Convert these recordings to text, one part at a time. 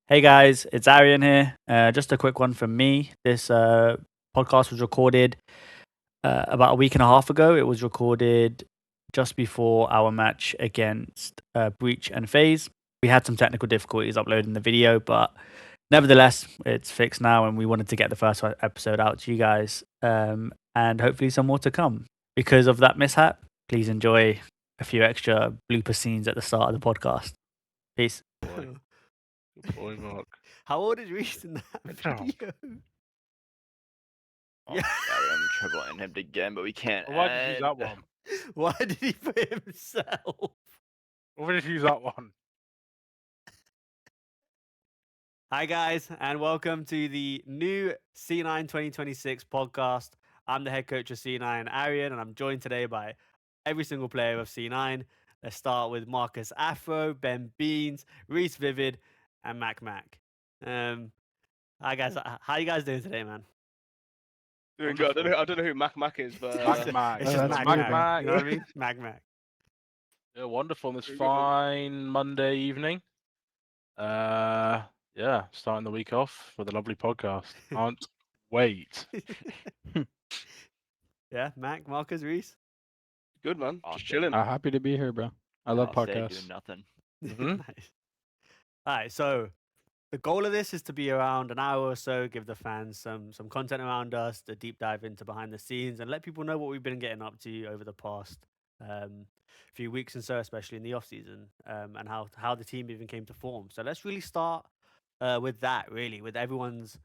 Hey guys, it's Arian here. Just a quick one from me. This podcast was recorded about a week and a half ago. It was recorded just before our match against Breach and FaZe. We had some technical difficulties uploading the video, but nevertheless, it's fixed now, and we wanted to get the first episode out to you guys, and hopefully some more to come. Because of that mishap, please enjoy a few extra blooper scenes at the start of the podcast. Peace. Boy. Good boy, Mark. How old is Reese in that Good job. video? Oh Yeah. my god, I'm tripling him again, but we can't. Well, why did you use that one? Why did he put himself? Why did you use that one? Hi guys, and welcome to the new C9 2026 podcast. I'm the head coach of C9, Arian, and I'm joined today by every single player of C9. Let's start with Marcus Afro, Ben Beans, Reese Vivid, and Mack. Hi guys, how you guys doing today, man? Doing good. I don't know who Mack is, but Mack. It's just That's Mack. Mack. You know what I mean? Mack. Yeah, wonderful on this Very good. fine Monday evening. Yeah, starting the week off with a lovely podcast. Can't wait. Yeah, Mack, Marcus, Reese. good man. Awesome. Just chilling. Happy to be here, bro. I love I'll say podcasts. doing nothing. Mhm. Nice. All right, so the goal of this is to be around an hour or so, give the fans some content around us, to deep dive into behind the scenes, and let people know what we've been getting up to over the past few weeks and so, especially in the off season, and how the team even came to form. So let's really start with that, really, with everyone's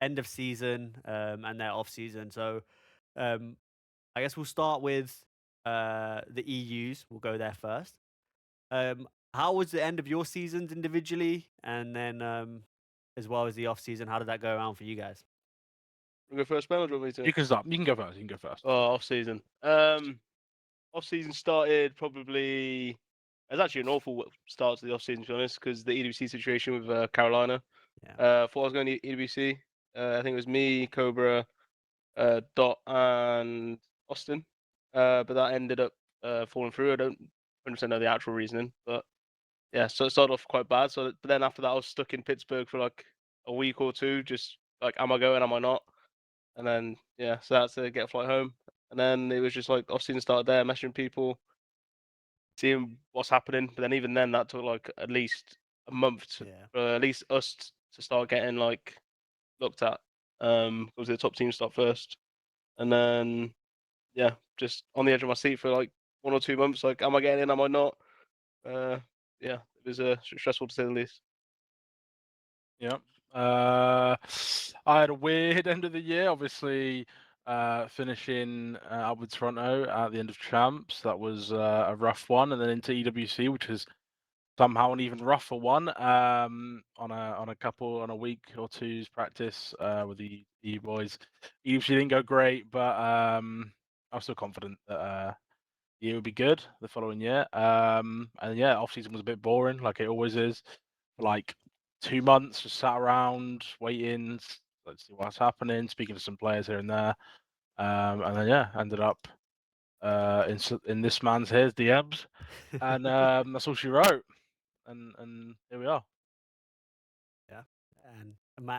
end of season and their off season. So I guess we'll start with the EUs. We'll go there first. How was the end of your seasons individually, and then as well as the off season? How did that go around for you guys? We'll go first, Ben, or do you want me to? You can start. You can go first. You can go first. Oh, off season. Off season started probably. It was actually an awful start to the off season, to be honest, because the EWC situation with Carolina. Yeah. Thought I was going to EWC. I think it was me, Cobra, Dot, and Austin. But that ended up falling through. I don't 100% know the actual reasoning, but yeah, so it started off quite bad. So, but then after that, I was stuck in Pittsburgh for like a week or two, just like, am I going? Am I not? And then yeah, so that's to get a flight home. And then it was just like off season started there, messaging people, seeing what's happening. But then even then, that took like at least a month to, Yeah. at least us to start getting like looked at. Because the top teams start first, and then yeah, just on the edge of my seat for like 1 or 2 months. Like, am I getting in? Am I not? Yeah, it was stressful to say the least. Yep. I had a weird end of the year. Obviously, finishing up with Toronto at the end of champs. That was a rough one, and then into EWC, which is somehow an even rougher one. On a week or two's practice with the EU boys. EWC didn't go great, but I was still confident that the year would be good the following year. And yeah, off season was a bit boring, like it always is. For like 2 months, just sat around waiting, let's see what's happening, speaking to some players here and there, and then yeah, ended up in this man's here's DMs, and that's all she wrote, and here we are. Yeah. And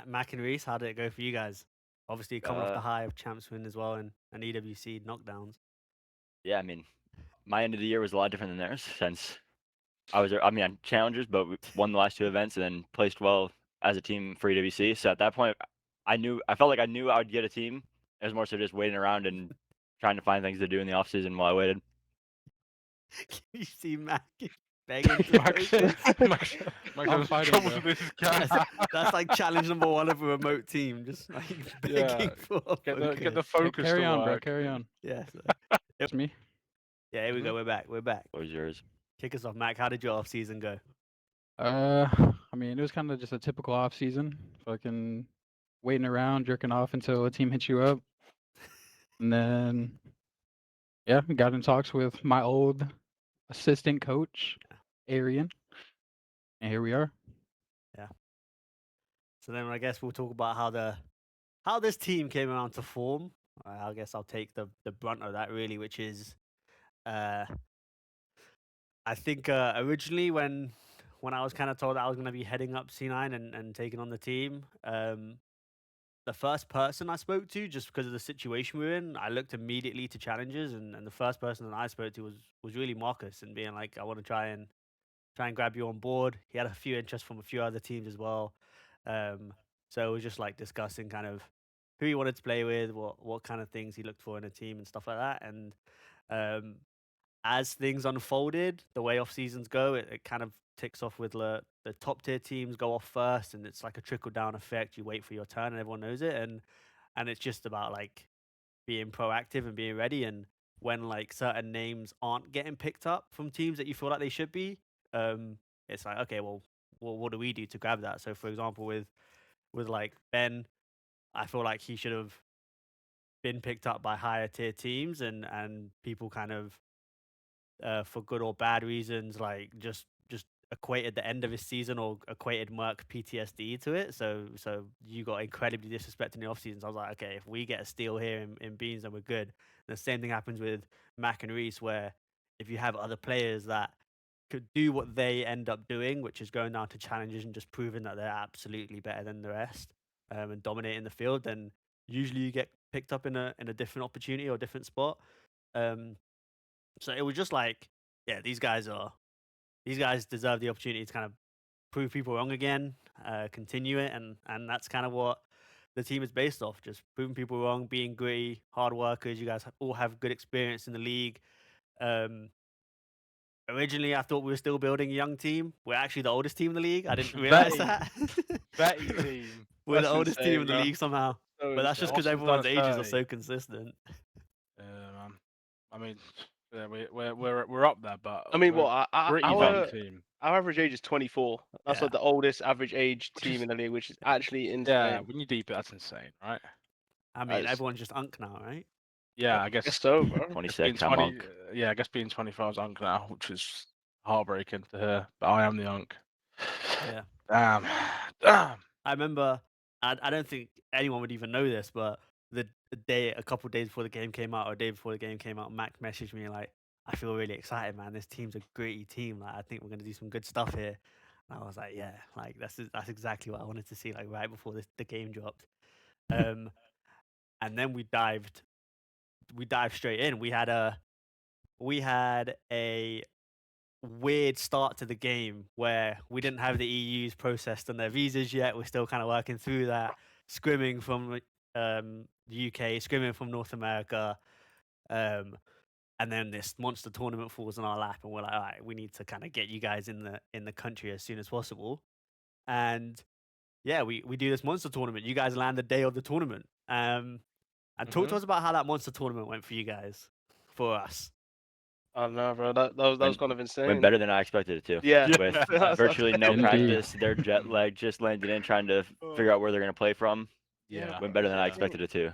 Mack and Reese, how did it go for you guys? Obviously, coming off the high of champs win as well, and EWC knockdowns. Yeah, I mean, my end of the year was a lot different than theirs since I on challengers, but we won the last 2 events and then placed well as a team for EWC. So at that point, I felt like I knew I would get a team. It was more so just waiting around and trying to find things to do in the off season while I waited. Can you see Mack begging to Max, post it? Max I'm having fighting, trouble bro. with this guy. That's like challenge number 1 of a remote team, just like begging Yeah, for a Get the focus. focus Carry to on, bro. work. Carry on. Yeah. So, It's me. yeah, here we go. We're back. What was yours? Kick us off, Mack. How did your off season go? I mean, it was kind of just a typical off season. Fucking waiting around, jerking off until a team hits you up, and then yeah, got in talks with my old assistant coach, Arian, and here we are. So then I guess we'll talk about how this team came around to form. I guess I'll take the brunt of that really, which is I think originally when when I was kind of told that I was going to be heading up C9 and taking on the team, the first person I spoke to, just because of the situation we are in, I looked immediately to challenges, and the first person that I spoke to was really Marcus, and being like, I want to try and grab you on board. He had a few interests from a few other teams as well. So it was just like discussing kind of who he wanted to play with, what kind of things he looked for in a team and stuff like that. And um, as things unfolded, the way off seasons go, it kind of ticks off with the top tier teams go off first, and it's like a trickle down effect. You wait for your turn, and everyone knows it, and it's just about like being proactive and being ready. And when like certain names aren't getting picked up from teams that you feel like they should be, it's like, okay, well, what do we do to grab that? So for example, with like Ben, I feel like he should have been picked up by higher tier teams, and people kind of for good or bad reasons, like just equated the end of his season or equated Merc PTSD to it. So you got incredibly disrespected in the off seasons. I was like, okay, if we get a steal here in Beans, then we're good. And the same thing happens with Mack and Reese, where if you have other players that could do what they end up doing, which is going down to challenges and just proving that they're absolutely better than the rest, and dominating the field, then usually you get picked up in a different opportunity or different spot. Um, so it was just like, yeah, these guys deserve the opportunity to kind of prove people wrong again, continue it, and that's kind of what the team is based off, just proving people wrong, being gritty, hard workers. You guys all have good experience in the league. Um, Originally, I thought we were still building a young team. We're actually the oldest team in the league. I didn't realize Betty. that. Betty team. We're the That's oldest team insane, in the bro. league somehow. So But that's insane. just because Austin's done everyone's a ages are 30. so consistent. Man. I mean, yeah, we're up there, but I mean, we're what a pretty young our team. average age is 24. That's Yeah. like the oldest average age Which team is- in the league, which is actually Yeah, insane. when you deep it, that's insane, right? I mean, That's- everyone's just unk now, right? Yeah, I I guess guess so, bro. being 26, I'm 20. Monk. Yeah, I guess being 25 is Unk now, which is heartbreaking to hear. But I am the Unk. Yeah. Damn. I remember, I don't think anyone would even know this, but a couple days before the game came out, or a day before the game came out, Mac messaged me like, I feel really excited, man. This team's a gritty team. Like, I think we're gonna do some good stuff here. And I was like, yeah, like that's exactly what I wanted to see, like right before the game dropped. And then we dived straight in. We had a weird start to the game where we didn't have the EUs processed on their visas yet. We're still kind of working through that, scrimming from the UK, scrimming from North America, and then this monster tournament falls on our lap, and we're like, all right, we need to kind of get you guys in the country as soon as possible. And yeah, we do this monster tournament. You guys land the day of the tournament. And talk to us about how that monster tournament went for you guys, for us. I don't know, bro. That was kind of insane. Went better than I expected it to. Yeah. With That's virtually no Indeed. practice, their jet lag just landed in, trying to figure out where they're gonna play from. Yeah. Went better than I yeah. expected it to.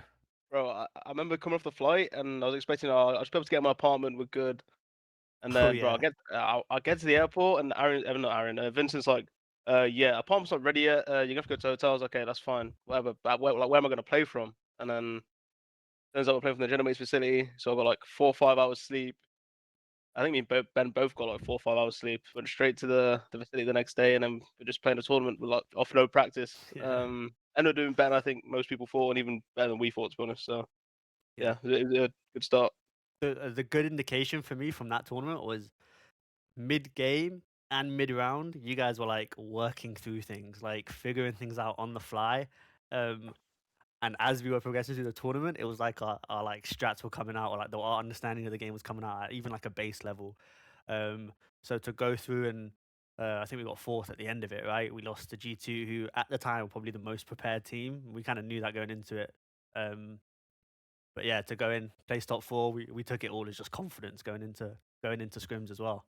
Bro, I remember coming off the flight and I was expecting I was able to get my apartment. We're good. And then, bro, I get to the airport and Vincent's like, yeah, apartment's not ready yet. You're gonna have to go to hotels. Okay, that's fine. Whatever. But where am I gonna play from? And then turns out we're playing from the Genomates facility, so I got like 4 or 5 hours sleep. I think me and Ben both got like 4 or 5 hours sleep. Went straight to the facility the next day, and then we're just playing a tournament with like off no practice. Yeah. Ended up doing better than I think most people thought, and even better than we thought, to be honest. So yeah, it was a good start. The good indication for me from that tournament was mid game and mid round. You guys were like working through things, like figuring things out on the fly. And as we were progressing through the tournament, it was like our like strats were coming out, or like our understanding of the game was coming out at even like a base level. So to go through and I think we got fourth at the end of it, right? We lost to G2, who at the time were probably the most prepared team. We kind of knew that going into it. But yeah, to go in, place top 4, we took it all as just confidence going into scrims as well.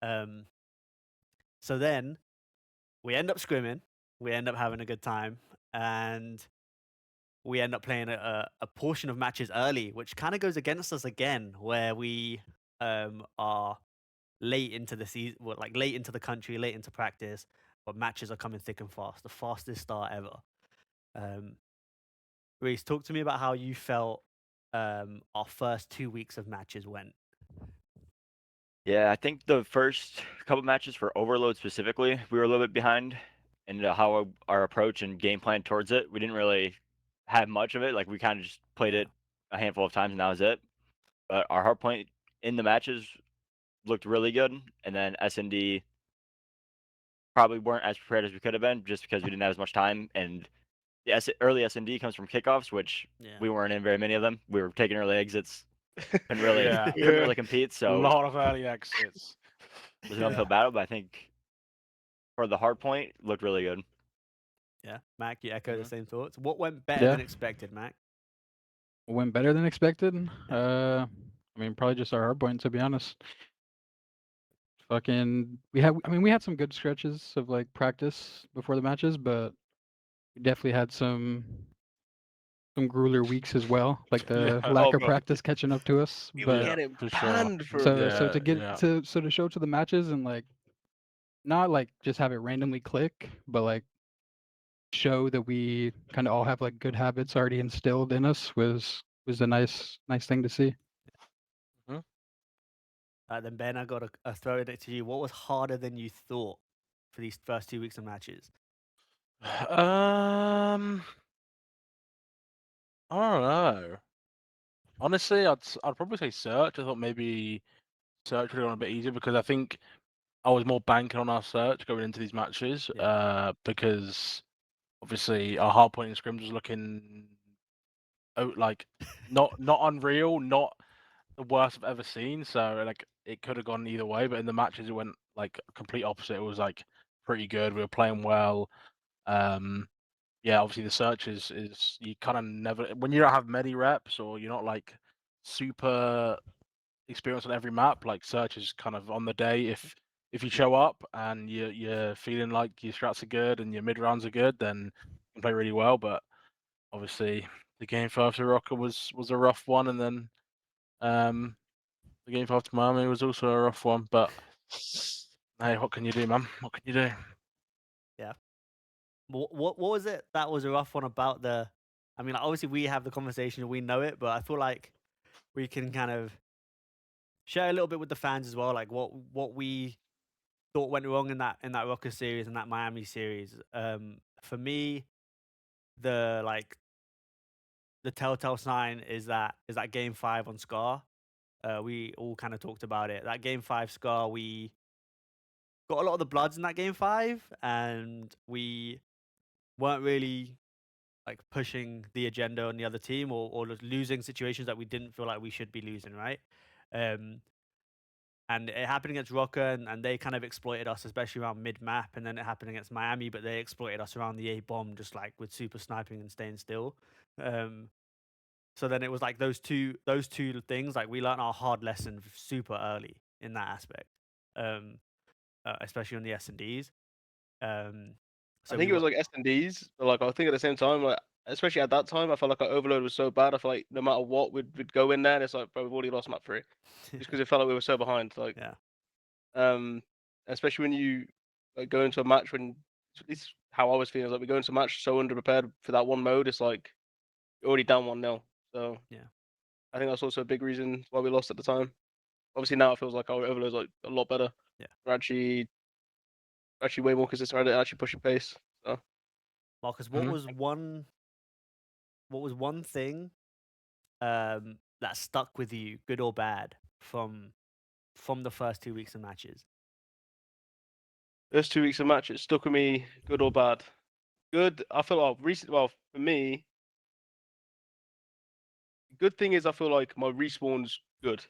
So then we end up scrimming, we end up having a good time, and we end up playing a portion of matches early, which kind of goes against us again, where we are late into the season, well, like late into the country, late into practice, but matches are coming thick and fast. The fastest start ever. Reese, talk to me about how you felt our first 2 weeks of matches went. Yeah, I think the first couple matches for Overload specifically, we were a little bit behind in how our approach and game plan towards it. We didn't really have much of it. Like we kind of just played Yeah. it a handful of times and that was it. But our hard point in the matches looked really good, and then S&D probably weren't as prepared as we could have been just because we didn't have as much time. And the early S&D comes from kickoffs, which Yeah. we weren't in very many of them. We were taking early exits, couldn't really Yeah. couldn't really compete. A So lot of early exits. it was an uphill battle, but I think for the hard point, looked really good. Yeah. Mac, you echo the Mhm. same thoughts. What went better Yeah. than expected, Mac? Went better than expected. I mean, probably just our hard point, to be honest. We had some good stretches of like practice before the matches, but we definitely had some grueler weeks as well, like the Yeah. lack Oh, of bro. practice catching up to us. We were But Yeah, getting for sure. banned for so Yeah, to get yeah. to show to the matches and like not like just have it randomly click, but like show that we kind of all have like good habits already instilled in us was a nice thing to see. Then Ben, I got a throw it to you. What was harder than you thought for these first 2 weeks of matches? I don't know. Honestly, I'd probably say search. I thought maybe search would have gone a bit easier because I think I was more banking on our search going into these matches. Yeah. Because obviously our hard point in scrims was looking like not unreal, not the worst I've ever seen. So like it could have gone either way, but in the matches it went like complete opposite. It was like pretty good. We were playing well. Yeah, obviously the search is you kind of never when you don't have many reps or you're not like super experienced on every map. Like search is kind of on the day if you show up and you're feeling like your strats are good and your mid rounds are good, then you can play really well. But obviously the game 5 to Rocker was a rough one, and then the game 5 to Miami was also a rough one. But hey, what can you do, man? What can you do? Yeah. What was it that was a rough one about the? I mean, like, obviously we have the conversation, we know it, but I feel like we can kind of share a little bit with the fans as well, like what we thought went wrong in that Rocker series and that Miami series. For me, the telltale sign is that game 5 on Scar. We all kind of talked about it. That game 5 Scar, we got a lot of the bloods in that game 5, and we weren't really like pushing the agenda on the other team, or just losing situations that we didn't feel like we should be losing, right? And it happened against Rocker, and they kind of exploited us, especially around mid map. And then it happened against Miami, but they exploited us around the A bomb, just like with super sniping and staying still. So then it was like those two things. Like we learned our hard lesson super early in that aspect, especially on the S&Ds. I think it was like S&Ds, but like I think at the same time, like especially at that time, I felt like our overload was so bad. I felt like no matter what, we'd go in there, and it's like, bro, we've already lost map 3, just because it felt like we were so behind. Like, yeah, especially when you like go into a match when at least how I was feeling, like we go into a match so underprepared for that one mode. It's like you're already down 1-0. So yeah, I think that's also a big reason why we lost at the time. Obviously now it feels like our overload's like a lot better. Yeah. We're actually way more consistent at actually pushing pace. So Marcus, Mhm. what was one thing that stuck with you, good or bad, from the first 2 weeks of matches? first 2 weeks of match, it stuck with me, good or bad. Good. I feel well for me. Good thing is I feel like my respawn's good,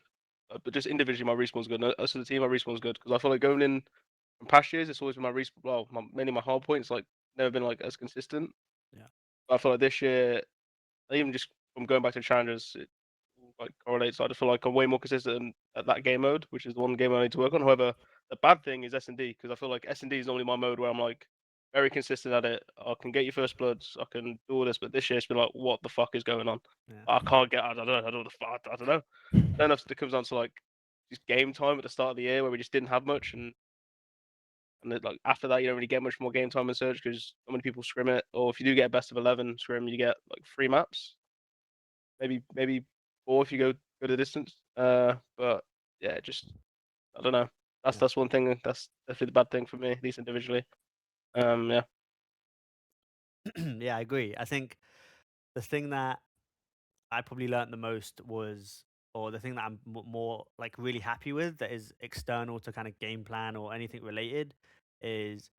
but just individually my respawn's good. As a team, my respawn's good because I feel like going in from past years, it's always been my respawn. Well, mainly my hard points like never been like as consistent. Yeah. But I feel like this year, even just from going back to challengers, it all, like correlates. I just feel like I'm way more consistent at that game mode, which is the one game I need to work on. However, the bad thing is S&D because I feel like S&D is normally my mode where I'm like very consistent at it. I can get your first bloods, I can do all this, but this year it's been like, what the fuck is going on? Yeah. I can't get. I don't know. I don't know. I don't know. I don't know if it comes down to like just game time at the start of the year where we just didn't have much, and then, like after that you don't really get much more game time in Surge because not many people scrim it. Or if you do get a best of 11 scrim, you get like 3 maps, maybe 4 if you go the distance. But yeah, just I don't know. That's one thing. That's definitely the bad thing for me, at least individually. Yeah. Yeah, I agree. I think the thing that I probably learned the most was, or the thing that I'm more like really happy with that is external to kind of game plan or anything related, is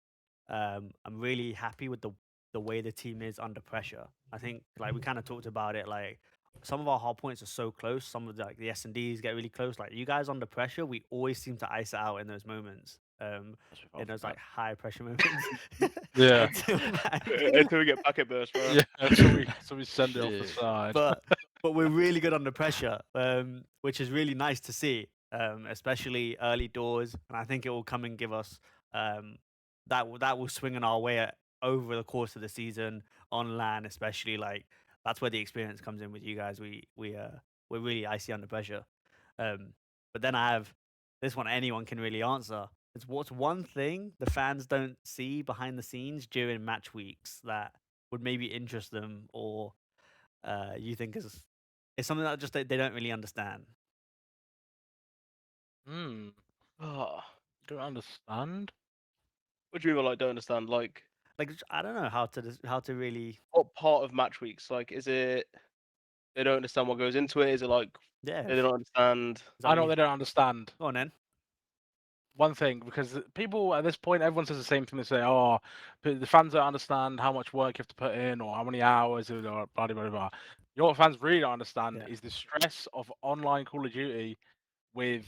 I'm really happy with the way the team is under pressure. I think like we kind of talked about it, like some of our hard points are so close. Some of the S and Ds get really close. Like you guys under pressure, we always seem to ice it out in those moments. In those like high pressure moments. Yeah. Until we get packet burst, bro. Yeah, so we send it off the side. but we're really good under pressure, which is really nice to see, especially early doors. And I think it will come and give us that will swing in our way over the course of the season on LAN, especially. Like that's where the experience comes in with you guys. We're really icy under pressure. But then I have this one anyone can really answer. It's what's one thing the fans don't see behind the scenes during match weeks that would maybe interest them, or you think is something that just they don't really understand. Oh, Don't understand. what do you mean by like don't understand? Like Like I don't know how to really. what part of match weeks? Like is it they don't understand what goes into it? Is it like Yeah, they don't understand? I know they don't understand. Go on then. One thing, because people at this point, everyone says the same thing. They say, "Oh, the fans don't understand how much work you have to put in, or how many hours, or blah blah blah blah." You know what fans really don't understand is the stress of online Call of Duty with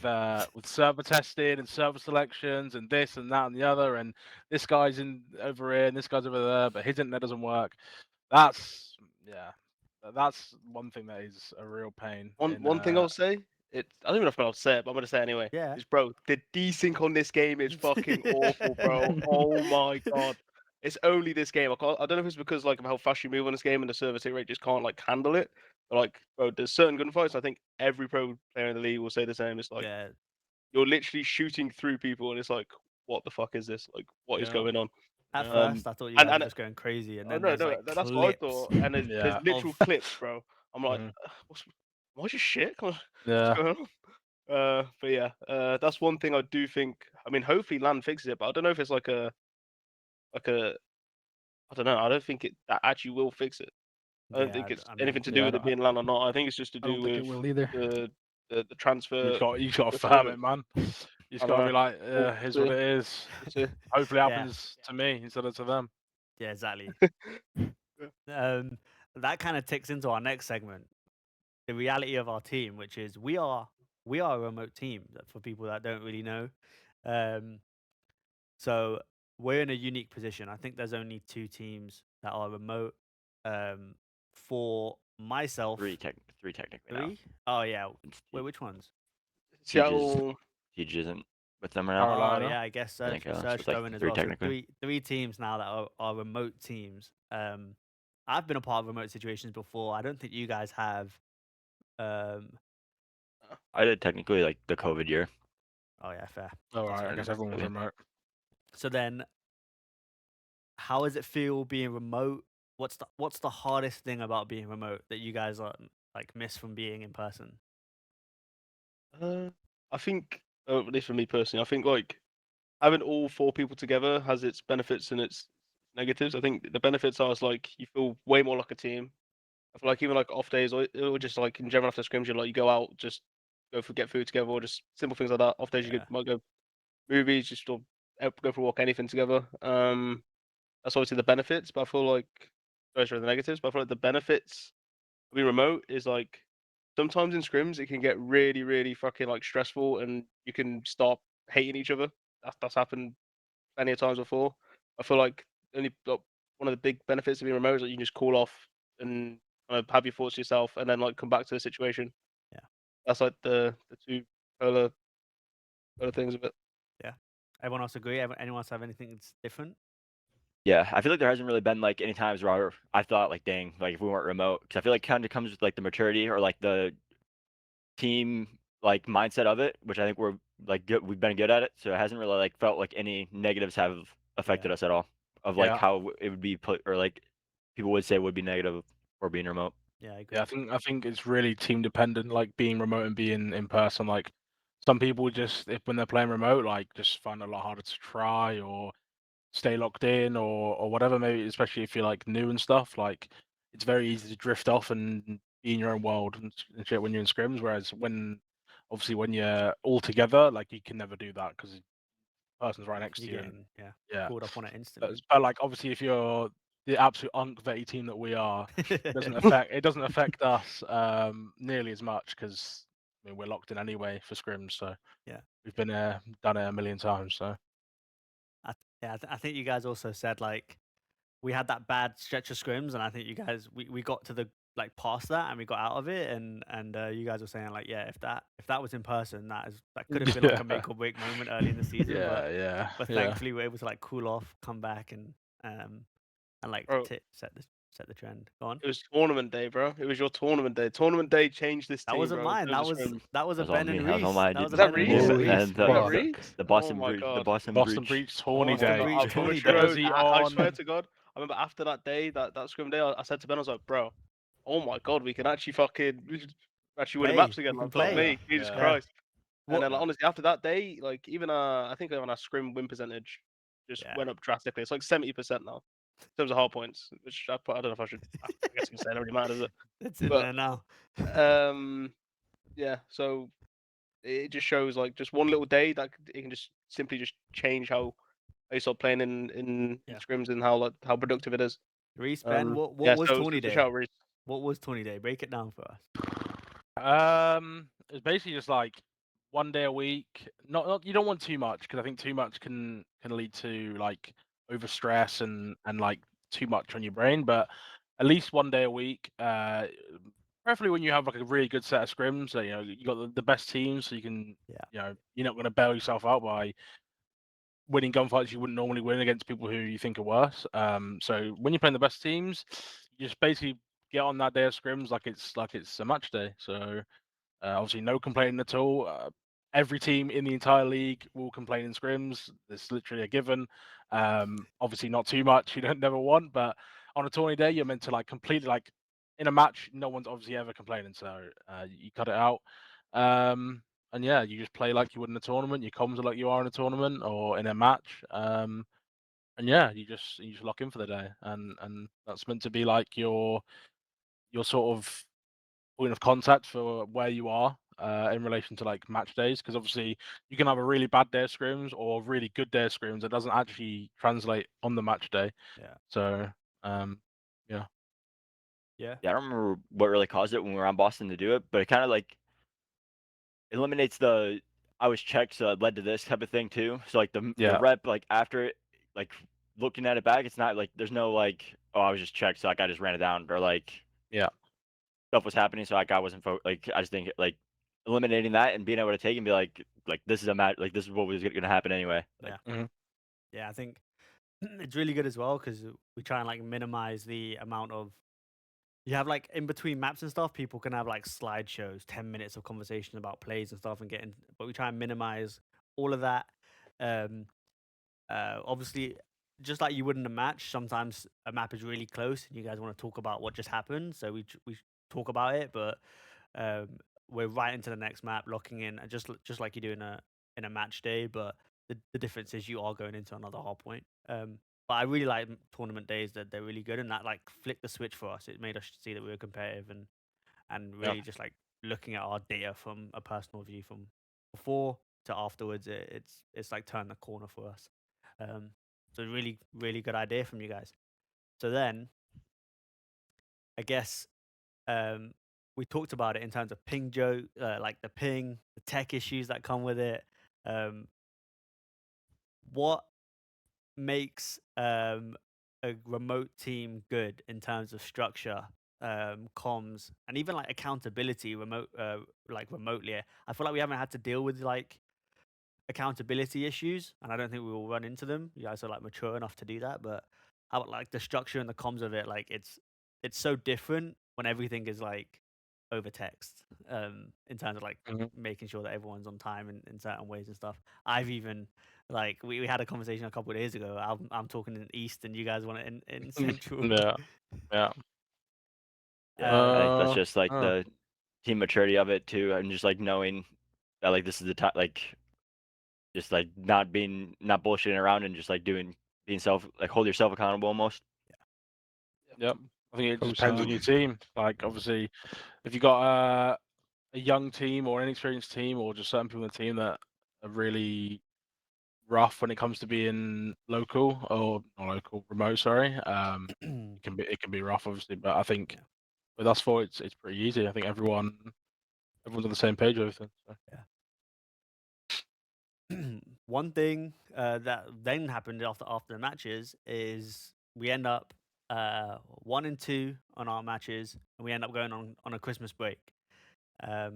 server testing and server selections and this and that and the other, and this guy's in over here and this guy's over there, but his internet doesn't work. That's one thing that is a real pain. One thing I'll say, I don't even know if I'll say it, but I'm gonna say it anyway. Yeah. Is bro, the desync on this game is fucking awful, bro. Oh my god. It's only this game. I don't know if it's because like of how fast you move on this game and the server tick rate just can't like handle it. But like, bro, there's certain gunfights. I think every pro player in the league will say the same. It's like you're literally shooting through people, and it's like, what the fuck is this? Like, what is going on? At first, I thought you guys were just going crazy, and then there's like that's clips what I thought. And there's literal clips, bro. I'm like, what's your shit? What's going on? But yeah, that's one thing I do think. I mean, hopefully LAN fixes it, but I don't know if it's like a, I don't know. I don't think that actually will fix it. I don't think it's anything to do with it being LAN or not. I think it's just to do with the transfer. You got to firm it, man. You just got to be like, here's what it is. Hopefully it happens to me instead of to them. Yeah, exactly. That kind of ticks into our next segment, the reality of our team, which is we are a remote team for people that don't really know. So we're in a unique position. I think there's only 2 teams that are remote. For myself, 3 technically. 3? Now. Oh yeah. Wait, which ones? Seattle. Siege isn't with them right now. Carolina. Oh yeah, I guess Surge like going as 3 well. So technically. 3 teams now that are remote teams. I've been a part of remote situations before. I don't think you guys have. I did technically like the COVID year. Oh yeah, fair. Oh right, I guess everyone was remote. So then, how does it feel being remote? What's the hardest thing about being remote that you guys are like miss from being in person? I think, at least for me personally, I think like having all 4 people together has its benefits and its negatives. I think the benefits are like you feel way more like a team. I feel like even like off days or just like in general after scrims, you like you go out, just get food together, or just simple things like that. Off days you might go movies, just or go for a walk, anything together. That's obviously the benefits, but I feel like those are the negatives. But I feel like the benefits of being remote is like sometimes in scrims it can get really, really fucking like stressful, and you can start hating each other. That's happened plenty of times before. I feel like only one of the big benefits of being remote is that you can just call off and kind of have your thoughts to yourself, and then like come back to the situation. Yeah, that's like the 2 polar things of it. Yeah, everyone else agree? Anyone else have anything that's different? Yeah, I feel like there hasn't really been like any times where I thought like, dang, like if we weren't remote, because I feel like kind of comes with like the maturity or like the team like mindset of it, which I think we're like good. We've been good at it, so it hasn't really like felt like any negatives have affected us at all. Of like how it would be put, or like people would say would be negative for being remote. Yeah, I agree. Yeah, I think it's really team dependent. Like being remote and being in person, like some people just, if when they're playing remote, like just find it a lot harder to try or stay locked in or whatever. Maybe especially if you're like new and stuff. Like it's very easy to drift off and be in your own world and shit when you're in scrims. Whereas obviously when you're all together, like you can never do that because the person's right next to You're you. And getting yeah, called up on it instantly. but like obviously if you're the absolute unvetty team that we are, it doesn't affect us nearly as much because I mean we're locked in anyway for scrims. So Yeah. we've been done it a million times. So I think you guys also said like we had that bad stretch of scrims, and I think you guys we got to the like past that and we got out of it, and you guys were saying like if that was in person, that could have been like a make or break moment early in the season, yeah. but thankfully we're able to like cool off, come back, and like Bro, set the trend. Go on. it was tournament day, bro. It was your tournament day. Tournament day changed this That team, wasn't bro. in mine. terms of scrims. That was a That was all Ben and me. That was all Reese. mine, That was dude. a Is that Ben and Reese? Reese. Oh, Reese. And Was that fuck. Reese? the Oh Boston my Breach, the god. Boston Boston Breach. Breach Tawny Boston Day. Breach, I Tawny promise Day. you, bro, Jersey I on. swear to God, I remember after that day, that scrim day, I said to Ben, I was like, bro, oh my god, we can actually actually winning Play. maps again. We can Like, fuck play. me, Jesus Yeah. Christ. And What? then like, honestly, after that day, like even I think on our scrim win percentage just Yeah. went up drastically. It's like 70% now in terms of hard points, which I don't know if I should. I guess you can say it already matters, it? It's in But there now. Yeah. So it just shows like just one little day that it can just simply just change how you start playing in Yeah. scrims and how productive it is. Reese, Ben, what Yeah, was so Tawny it's a Day? shout, Reese. What was Tawny Day? Break it down for us. It's basically just like one day a week. Not you don't want too much because I think too much can lead to like overstress and like too much on your brain. But at least one day a week. Preferably when you have like a really good set of scrims. So, you know you got the best teams, so you can you're not going to bail yourself out by winning gunfights you wouldn't normally win against people who you think are worse. So when you're playing the best teams, you just basically get on that day of scrims like it's a match day. So obviously no complaining at all. Every team in the entire league will complain in scrims. It's literally a given. Obviously not too much. You don't never want, but on a tourney day, you're meant to like completely like in a match. No one's obviously ever complaining, so you cut it out. And yeah, you just play like you would in a tournament. Your comms are like you are in a tournament or in a match. And yeah, you just lock in for the day, and that's meant to be like your sort of point of contact for where you are in relation to like match days, because obviously you can have a really bad day of scrims or a really good day of scrims that doesn't actually translate on the match day. Yeah. So Yeah. Yeah, I don't remember what really caused it when we were on Boston to do it, but it kind of like eliminates the I was checked, so it led to this type of thing too. So like the Yeah. rep like after it, like looking at it back, it's not like there's no like oh I was just checked, so like I just ran it down or like Yeah. stuff was happening, so like I wasn't like I just think like eliminating that and being able to take and be like this is a match, like this is what was gonna happen anyway. Like, Yeah, I think it's really good as well because we try and like minimize the amount of you have like in between maps and stuff. People can have like slideshows, 10 minutes of conversation about plays and stuff, and getting. But we try and minimize all of that. Um, Obviously, just like you would in a match, sometimes a map is really close and you guys want to talk about what just happened. So we talk about it, but um, we're right into the next map, locking in, and just like you do in a match day. But the difference is you are going into another hard point. But I really like tournament days; that they're really good, and that like flicked the switch for us. It made us see that we were competitive and really just like looking at our data from a personal view from before to afterwards. It's like turned the corner for us. So really good idea from you guys. So then, I guess we talked about it in terms of ping joke, like the ping, the tech issues that come with it. What makes a remote team good in terms of structure, comms, and even like accountability? Like remotely, I feel like we haven't had to deal with like accountability issues, and I don't think we will run into them. You guys are like mature enough to do that, but how about like the structure and the comms of it? Like it's so different when everything is like over text, in terms of like making sure that everyone's on time in certain ways and stuff. I've even like we had a conversation a couple of days ago. I'm talking in East and you guys want it in Central. Yeah. yeah, I think that's just like Uh, the team maturity of it too, and just like knowing that like this is the time, like just like not bullshitting around and just like being hold yourself accountable almost. Yep. I think it just depends on Co-sign. your team. Like obviously, if you got a young team or an inexperienced team or just certain people in the team that are really rough when it comes to being local or not local, remote, sorry. It can be rough obviously, but I think with us four it's pretty easy. I think everyone's on the same page with everything. So. One thing that then happened after the matches is we end up 1-2 on our matches, and we end up going on a Christmas break. I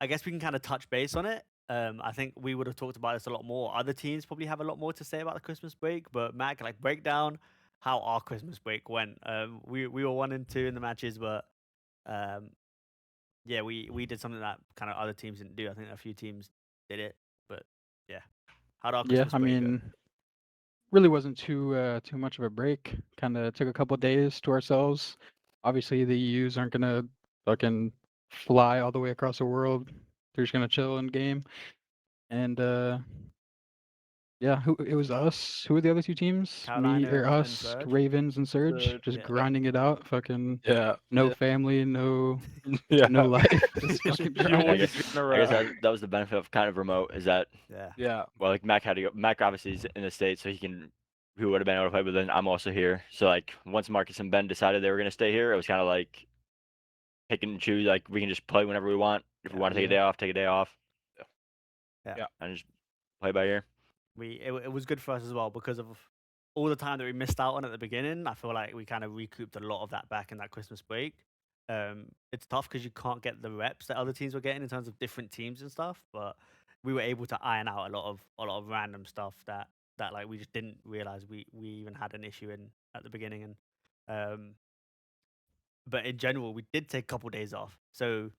guess we can kind of touch base on it. I think we would have talked about this a lot more. Other teams probably have a lot more to say about the Christmas break, but Mac, like, break down how our Christmas break went. We were 1-2 in the matches, but yeah, we did something that kind of other teams didn't do. I think a few teams did it, but yeah. How did our Yeah, Christmas I break go? mean, really wasn't too much of a break. Kind of took a couple days to ourselves. Obviously, the EUs aren't gonna fucking fly all the way across the world. They're just gonna chill in game. And yeah, it was us. Who were the other two teams? Me Carolina or and us, Surge. Ravens and Surge, Surge, just Yeah. grinding it out. Fucking Yeah. no Yeah. family, no Yeah. life, just fucking You grinding. always in a I guess row. that was the benefit of kind of remote is that Yeah. Yeah. well like Mac had to go. Mac obviously is in the States, so he would have been able to play, but then I'm also here. So like once Marcus and Ben decided they were gonna stay here, it was kind of like pick and choose. Like we can just play whenever we want. If we want to take a day off, take a day off. Yeah. And just play by ear. It was good for us as well because of all the time that we missed out on at the beginning. I feel like we kind of recouped a lot of that back in that Christmas break. It's tough because you can't get the reps that other teams were getting in terms of different teams and stuff, but we were able to iron out a lot of random stuff that like we just didn't realize we even had an issue in at the beginning. And but in general, we did take a couple days off. So,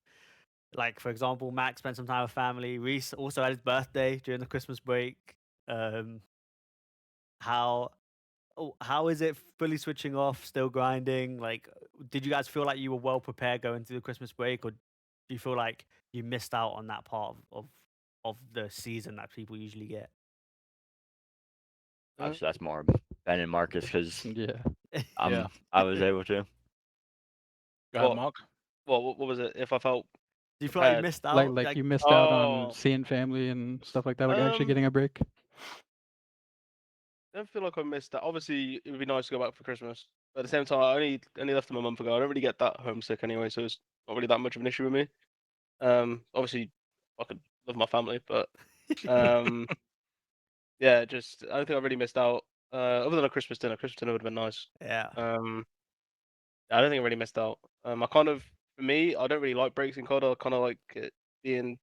like for example, Max spent some time with family. Reese also had his birthday during the Christmas break. How how is it fully switching off, still grinding? Like, did you guys feel like you were well prepared going through the Christmas break, or do you feel like you missed out on that part of the season that people usually get? Obviously, that's more Ben and Marcus because Yeah. Yeah. I was able to. Go ahead, What? Mark. What was it? If I felt Do you feel like you prepared. missed out? Like you missed out on Oh, seeing family and stuff like that, like actually getting a break. I don't feel like I missed that. Obviously, it would be nice to go back for Christmas. But at the same time, I only left them a month ago. I don't really get that homesick anyway, so it's not really that much of an issue with me. Obviously, I could love my family, but yeah, just I don't think I really missed out. Other than a Christmas dinner. Christmas dinner would have been nice. Yeah. I don't think I really missed out. I kind of, for me, I don't really like breaks in COD. I kind of like it being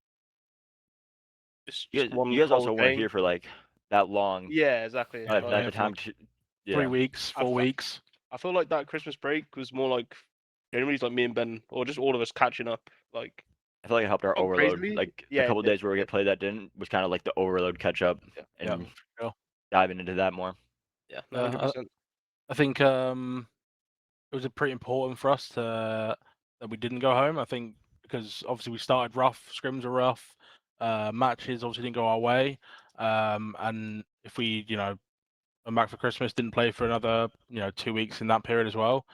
just one You guys whole also weren't thing. here for like that long. Yeah, exactly. Yeah, Like, yeah, At the time, 3 weeks, 4 weeks. I feel like that Christmas break was more like generally like me and Ben, or just all of us catching up. Like, I feel like it helped our oh, overload. crazily? Like Yeah, the it couple did. days where we get played that didn't was kind of like the overload catch up Yeah. and Yeah, for sure. diving into that more. Yeah, 100%. I think it was pretty important for us that we didn't go home. I think because obviously we started rough, scrims were rough, matches obviously didn't go our way, and if we went back for Christmas, didn't play for another 2 weeks in that period as well,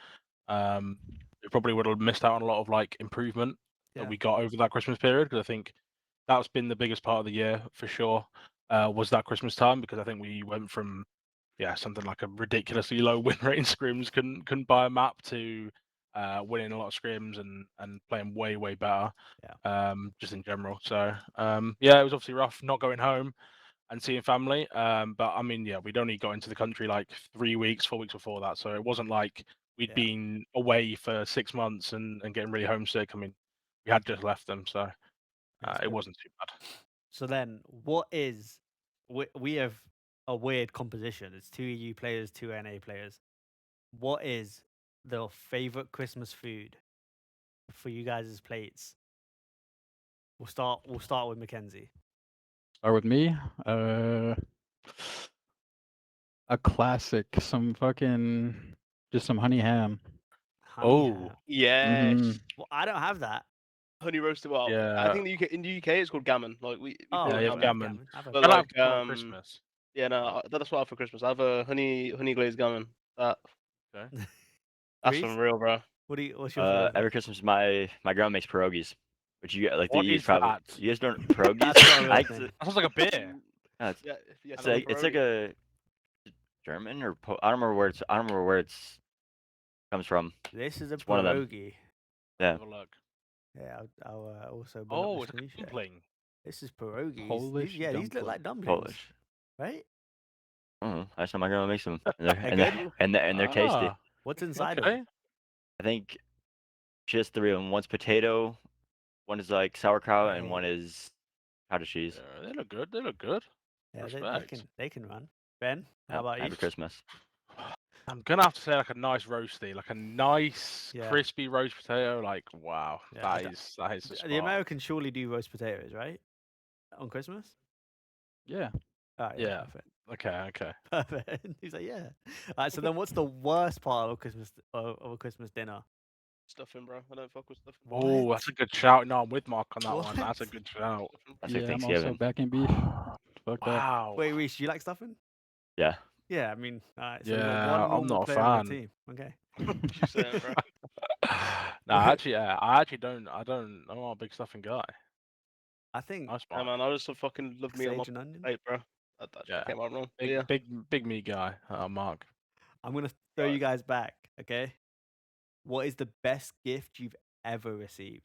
we probably would have missed out on a lot of like improvement that we got over that Christmas period. Because I think that's been the biggest part of the year for sure. Was that Christmas time, because I think we went from something like a ridiculously low win rate in scrims, couldn't buy a map, to winning a lot of scrims and playing way better. Just in general. So it was obviously rough not going home and seeing family. But I mean, we'd only got into the country like 3 weeks, 4 weeks before that, so it wasn't like we'd been away for 6 months and getting really homesick. I mean, we had just left them, so it wasn't too bad. So then, what is we have a weird composition. It's 2 EU players, 2 NA players. What is the favorite Christmas food for you guys' plates? We'll start with Mackenzie. Start with me. A classic. Just some honey ham. Honey Oh. ham. Yes. Mhm. Well, I don't have that. honey roasted. Well, I Yeah. think in the UK it's called gammon. Like we Oh, call Yeah, it you have gammon. gammon. I've had But I gammon. like like for Christmas. yeah, no, that's what I have for Christmas. I have a honey glazed gammon. That's Reese, some real, bro. what's your favorite? Every Christmas, my grandma makes pierogies, which you get like What you is probably that? you guys don't pierogies. That's not a real I thing. think That sounds like a beer. it's, Yeah, yeah. it's so like it's like a German or I don't remember where it's comes from. This is a It's one of them. pierogi. Yeah. Have a look. Yeah, I'll also bring Oh, up it's the like a screenshot. dumpling. This is pierogies. Polish These look like dumpling. dumplings, Polish. right? I don't know. I just know my grandma makes them, and they're They're and good? they're tasty. Ah, What's inside of okay. them? I think just three of them. One's potato, one is like sauerkraut, and one Hey. is cottage cheese. Yeah, they look good. They look good. Yeah, Respect. they can run. Ben, how Yep, about you? Happy Christmas. I'm gonna have to say like a nice roasty, like a nice Yeah. crispy roast potato. Like wow, Yeah, that is the spot. The Americans surely do roast potatoes, right? On Christmas? Yeah. Oh, yeah, Yeah. perfect. Okay. Perfect. He's like, yeah. All right, so then what's the worst part of a Christmas dinner? Stuffing, bro. I don't fuck with stuffing. Oh, What? that's a good shout. No, I'm with Mark on that one. That's a What? good shout. That's like Yeah, I'm also Thanksgiving. backing beef. Fuck that. Wow. Wait, Reese, do you like stuffing? Yeah. Yeah, I mean, all right, so Yeah, you're one I'm normal not a player on fan. the team. Okay. You saying, bro? No, actually, yeah, I actually don't. I'm not a big stuffing guy. I think Nice Yeah, Mark. man. I just fucking love meat on my sage and onion. plate, bro. That shit Yeah. came out wrong. But Big, yeah. big meat guy. Mark. I'm going to throw you Right. guys back, okay? What is the best gift you've ever received?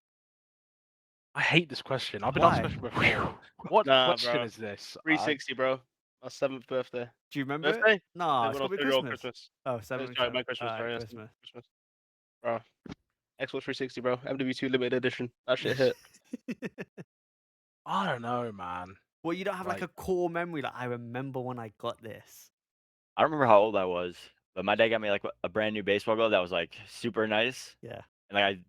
I hate this question. I've been asked this Why? question before. What Nah, question bro. is this? 360, bro. My 7th birthday. Do you remember it? Birthday? No, When it's I got was to be 3-year-old Christmas. Christmas. Oh, 7th. Sorry, my Christmas. All Sorry, right, that's Christmas. Christmas. Bro. Xbox 360, bro. MW2 limited edition. That shit hit. I don't know, man. Well, you don't have like a Like- core memory. Like, I remember when I got this. I don't remember how old I was, but my dad got me like a brand new baseball glove that was like super nice. Yeah. And like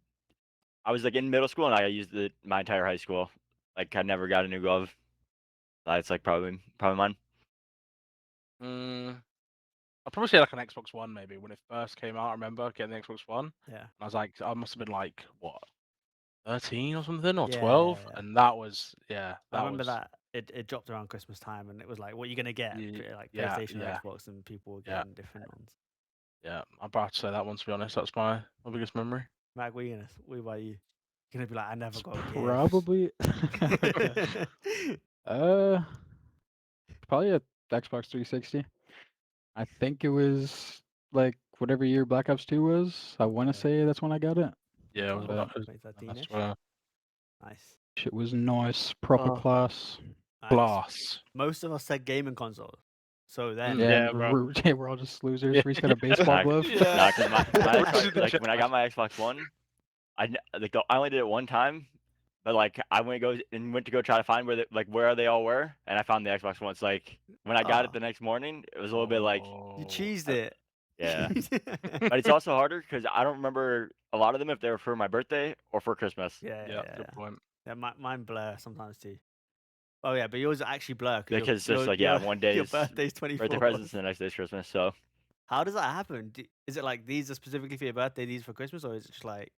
I was like in middle school and I used it my entire high school. Like I never got a new glove. That's like probably mine. I'd probably say like an Xbox One maybe when it first came out. I remember getting the Xbox One. Yeah. I was like, I must have been like what, 13 or something, or Yeah, 12, yeah. and that was that I remember was that it dropped around Christmas time, and it was like, what are you gonna get? Like yeah, PlayStation yeah. or Xbox, and people were Yeah. getting different ones. Yeah, I'm about to say that one. To be honest, that's my biggest memory. Mac, what about you? You're gonna be like, I never got a gift. Probably. Probably a Xbox 360. I think it was like whatever year Black Ops 2 was. I want to Yeah. say that's when I got it. Yeah, it was But 2013-ish. that's Nice. shit was nice, proper Oh. class. Nice. Blast. Most of us said gaming console. So then, Yeah, Yeah, and bro. we're all just losers. Yeah. Reese got a baseball Nah, glove. Yeah. Nah, 'cause my Versus the like when I got my Xbox One, I only did it one time, but like I went to go try to find where they all were, and I found the Xbox One. It's like when I got it Aw. the next morning, it was a little bit like you Oh. cheesed it. yeah. But it's also harder because I don't remember a lot of them if they were for my birthday or for Christmas. Yeah, good point. Yeah, mine blur sometimes too. Oh yeah, but yours actually blur Because it's just like one day your is birthday's 24. birthday presents and the next day's Christmas. So How does that happen? Is it like these are specifically for your birthday, these for Christmas, or is it just like?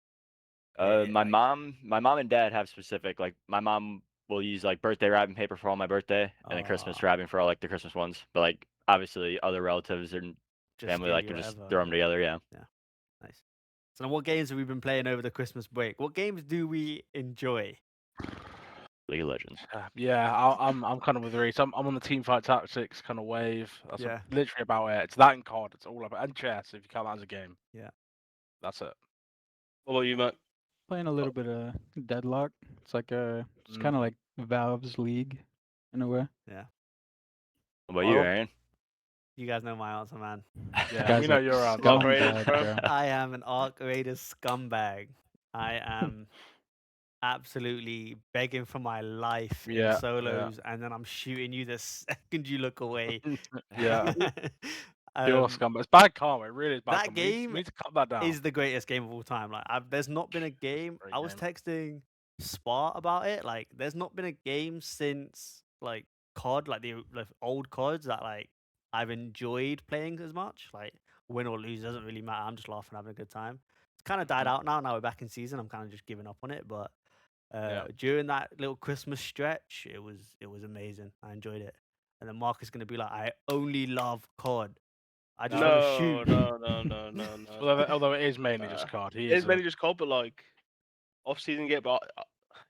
my like- mom and dad have specific like my mom will use like birthday wrapping paper for all my birthday and then Christmas Aw. wrapping for all like the Christmas ones. But like obviously other relatives and Just family give like you to just whatever, throw them together. Yeah. Nice. So now what games have we been playing over the Christmas break? What games do we enjoy? League of Legends. Yeah, I'm kind of with Reese. I'm on the team fight tactics kind of wave. That's Yeah. literally about it. It's that and COD. It's all about and chess if you count that as a game. Yeah. That's it. What about you, Matt? Playing a little bit of Deadlock. It's like it's Mm. kind of like Valve's League in a way. Yeah. What about you, Oh. Arian? You guys know my answer, man. Yeah, Guy's we know a you're on. Scum. scumbag, bro. I am an Arc Raiders scumbag. I am absolutely begging for my life Yeah, yeah. in solos, and then I'm shooting you the second you look away. Yeah, Um, you're scumbag. It's bad karma. It really is bad that karma. We need- game we need to cut that down. is the greatest game of all time. Like, there's not been a game. Great I was game. texting Spar about it. Like, there's not been a game since like COD, like the old CODs that like I've enjoyed playing as much. Like, win or lose doesn't really matter. I'm just laughing, having a good time. It's kind of died out now. Now we're back in season. I'm kind of just giving up on it. But During that little Christmas stretch, it was amazing. I enjoyed it. And then Mark is gonna be like, I only love COD. I just want to No, shoot. no. Although it is mainly just Uh, COD. He It's is mainly just COD, but like off-season game. But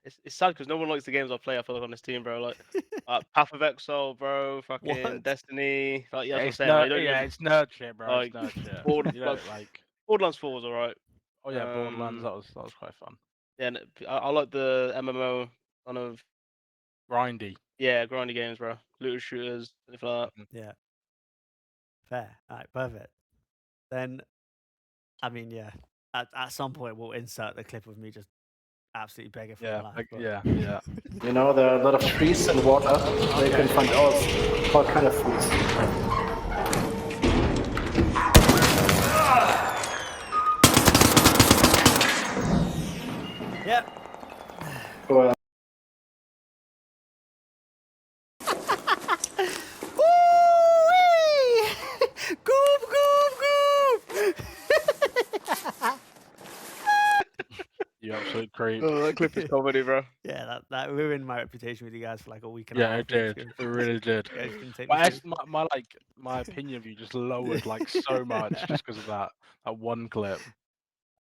it's sad because no one likes the games I play. I feel like on this team, bro. Like Path of Exile, bro. Fucking What? Destiny. Like yeah, that's what it's I'm saying. Like, you nerd, don't yeah, even it's nerd shit, bro. like It's nerd shit. You Like know, like Borderlands 4 is alright. oh yeah, Borderlands. That was quite fun. Yeah, and I like the MMO kind of Grindy. grindy games, bro. Looter shooters, stuff like that. Yeah. Fair. All right. Perfect. Then, I mean, yeah. At some point, we'll insert the clip of me just absolutely begging for my life. But... yeah. You know, there are a lot of trees and water. Where you can find all kind of foods. Yep. Well, Woo-wee! Goof, goof, goof! You absolute creep. Oh, that clip is comedy, bro. Yeah, that ruined my reputation with you guys for like a week and a Yeah, half. it did. It really did. You guys didn't take me My, seriously. my opinion of you just lowered like so much just because of that one clip.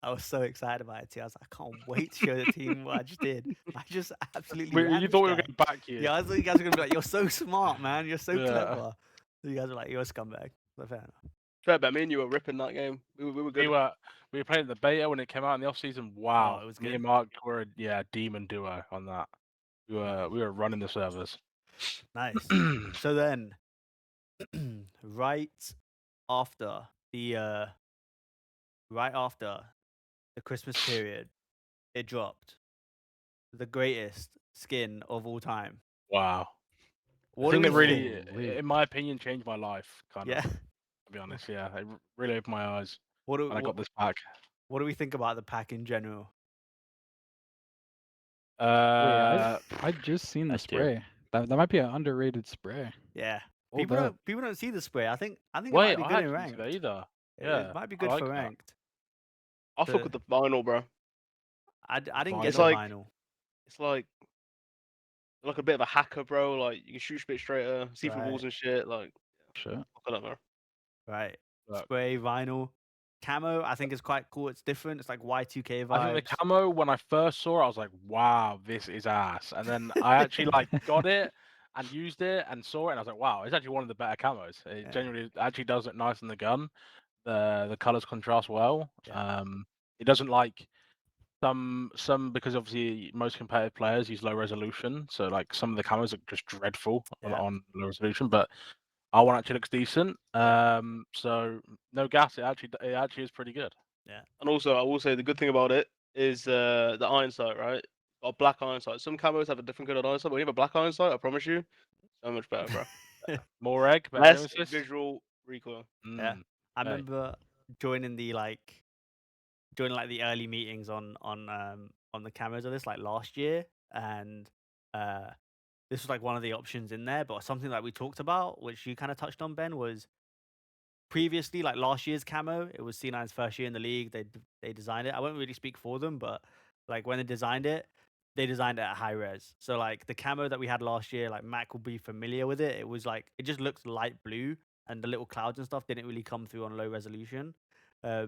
I was so excited about it too. I was like, I can't wait to show the team what I just did. I just absolutely ran You this thought we were guy. going to back you. Yeah, I thought you guys were gonna be like, "You're so smart, man. You're so Yeah. clever." You guys were like, "You're a scumbag." But fair enough. Fair bet, me and you were ripping that game. We were good. We were playing the beta when it came out in the off season. Wow, it was me good. and Mark were a demon duo on that. We were running the servers. Nice. So then, right after the Christmas period, it dropped the greatest skin of all time. Wow. What I think do it we really, think? in my opinion, changed my life. Kind Yeah. of, to be honest. Yeah, it really opened my eyes What do when I got this pack. What do we think about the pack in general? Wait, I just seen the S tier. spray. That might be an underrated spray. Yeah. Hold People up. don't see the spray. I think it Wait, might be I good in actually ranked. didn't see that either. It Yeah, might be I good like for that. ranked. I fuck with the vinyl, bro. I didn't Vinyl. get It's the like- vinyl. It's like a bit of a hacker, bro. Like you can shoot a bit straighter, see through Right. walls and shit. Like Shit. fuck it up, bro. Right. Look. Spray vinyl. Camo, I think is quite cool. It's different. It's like Y2K vibes. I think the camo when I first saw it, I was like, "Wow, this is ass." And then I actually like got it and used it and saw it, and I was like, "Wow, it's actually one of the better camos." It Yeah. genuinely actually does look nice in the gun. The colors contrast well. Yeah. It doesn't like some because obviously most competitive players use low resolution, so like some of the camos are just dreadful Yeah. on low resolution, but our one actually looks decent. So no gas. It actually is pretty good. And also, I will say the good thing about it is the iron sight, right? Or black iron sight. Some camos have a different colored iron sight, but when you have a black iron sight, I promise you, so much better, bro. More egg, better Less nemesis. visual recoil. Yeah. Mm, I okay. remember joining the early meetings on the cameras of this like last year, and this was like one of the options in there. But something that we talked about, which you kind of touched on, Ben, was previously like last year's camo. It was C9's first year in the league. They designed it. I won't really speak for them, but like when they designed it at high res. So like the camo that we had last year, like Mack will be familiar with it. It was like it just looked light blue, and the little clouds and stuff didn't really come through on low resolution.